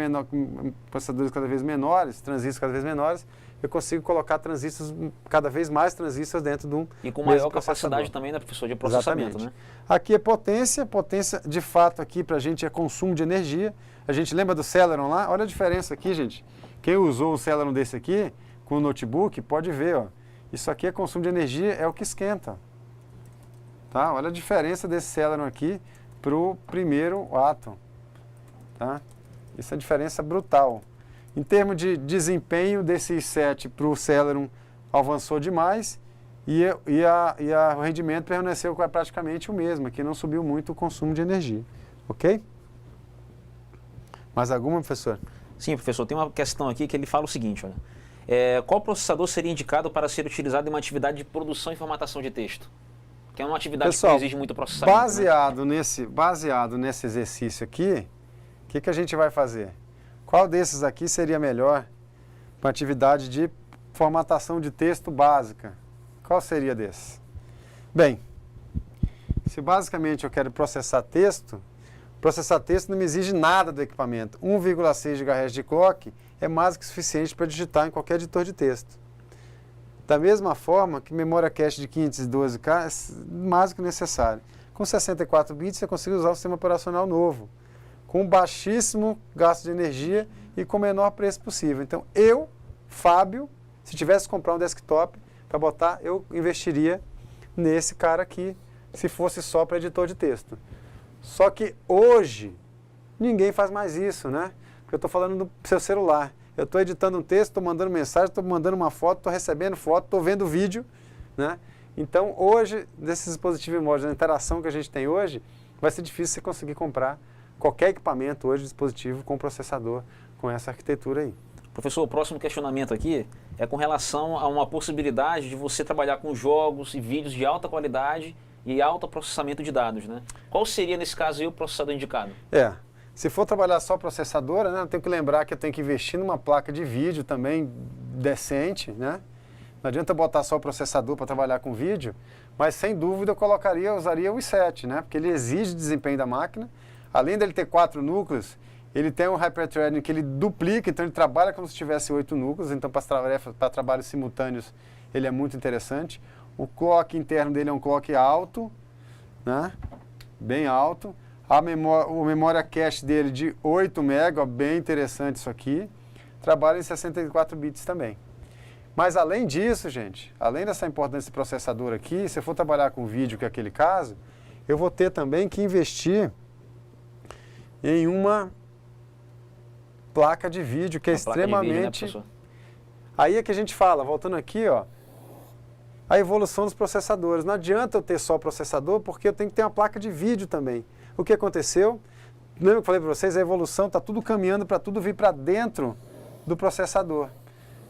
[SPEAKER 1] processadores cada vez menores, transistores cada vez menores, eu consigo colocar transistores, cada vez mais transistores dentro de um
[SPEAKER 2] e com maior capacidade também, né, professor, de processamento.
[SPEAKER 1] Exatamente.
[SPEAKER 2] Né?
[SPEAKER 1] Aqui é potência de fato aqui para a gente é consumo de energia. A gente lembra do Celeron lá? Olha a diferença aqui, gente. Quem usou um Celeron desse aqui, com o notebook, pode ver, ó. Isso aqui é consumo de energia, é o que esquenta. Tá? Olha a diferença desse Celeron aqui para o primeiro Atom. Tá? Isso é diferença brutal. Em termos de desempenho desse i7 para o Celeron avançou demais e o rendimento permaneceu praticamente o mesmo, aqui não subiu muito o consumo de energia. Ok? Mais alguma, professor?
[SPEAKER 2] Sim, professor, tem uma questão aqui que ele fala o seguinte, olha. Qual processador seria indicado para ser utilizado em uma atividade de produção e formatação de texto? Que é uma atividade
[SPEAKER 1] Pessoal,
[SPEAKER 2] que exige muito processamento.
[SPEAKER 1] Baseado nesse exercício aqui, o que a gente vai fazer? Qual desses aqui seria melhor para atividade de formatação de texto básica? Qual seria desse? Bem, se basicamente eu quero processar texto não me exige nada do equipamento. 1,6 GHz de clock é mais que suficiente para digitar em qualquer editor de texto. Da mesma forma que memória cache de 512K é mais que necessário. Com 64 bits eu consigo usar o sistema operacional novo, com baixíssimo gasto de energia e com o menor preço possível. Então, eu, Fábio, se tivesse que comprar um desktop para botar, eu investiria nesse cara aqui, se fosse só para editor de texto. Só que hoje, ninguém faz mais isso, né? Porque eu estou falando do seu celular. Eu estou editando um texto, estou mandando mensagem, estou mandando uma foto, estou recebendo foto, estou vendo vídeo, né? Então, hoje, desses dispositivos móveis, a interação que a gente tem hoje, vai ser difícil você conseguir comprar qualquer equipamento hoje, dispositivo com processador, com essa arquitetura aí.
[SPEAKER 2] Professor, o próximo questionamento aqui é com relação a uma possibilidade de você trabalhar com jogos e vídeos de alta qualidade e alto processamento de dados, né? Qual seria, nesse caso, aí, o processador indicado?
[SPEAKER 1] Se for trabalhar só processadora, né, eu tenho que lembrar que eu tenho que investir numa placa de vídeo também decente, né? Não adianta botar só o processador para trabalhar com vídeo, mas sem dúvida eu usaria o i7, né? Porque ele exige desempenho da máquina. Além dele ter 4 núcleos, ele tem um Hyperthreading que ele duplica, então ele trabalha como se tivesse 8 núcleos, então para trabalhos simultâneos ele é muito interessante. O clock interno dele é um clock alto, né? Bem alto. A memória cache dele de 8 MB, bem interessante isso aqui. Trabalha em 64 bits também. Mas além disso, gente, além dessa importância desse processador aqui, se eu for trabalhar com vídeo, que é aquele caso, eu vou ter também que investir em uma placa de vídeo que é extremamente...
[SPEAKER 2] Vídeo, né,
[SPEAKER 1] aí é que a gente fala, voltando aqui, ó, a evolução dos processadores. Não adianta eu ter só processador, porque eu tenho que ter uma placa de vídeo também. O que aconteceu? Lembra que eu falei para vocês? A evolução está tudo caminhando para tudo vir para dentro do processador.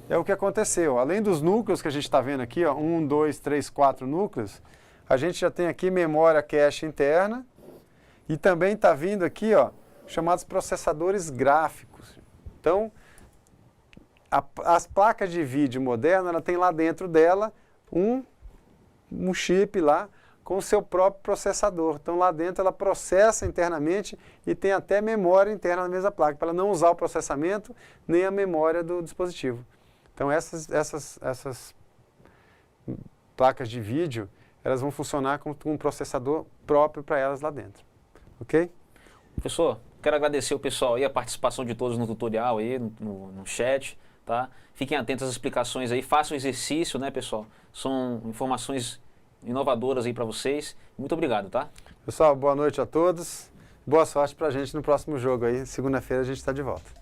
[SPEAKER 1] É o que aconteceu. Além dos núcleos que a gente está vendo aqui, ó, 1, 2, 3, 4 núcleos, a gente já tem aqui memória cache interna e também está vindo aqui, ó, chamados processadores gráficos. Então, as placas de vídeo modernas, ela tem lá dentro dela um chip lá com o seu próprio processador. Então, lá dentro ela processa internamente e tem até memória interna na mesma placa, para ela não usar o processamento nem a memória do dispositivo. Então, essas placas de vídeo, elas vão funcionar com um processador próprio para elas lá dentro. Ok?
[SPEAKER 2] Professor, quero agradecer o pessoal aí, a participação de todos no tutorial aí, no chat, tá? Fiquem atentos às explicações aí, façam o exercício, né, pessoal? São informações inovadoras aí para vocês. Muito obrigado, tá?
[SPEAKER 1] Pessoal, boa noite a todos. Boa sorte para a gente no próximo jogo aí. Segunda-feira a gente está de volta.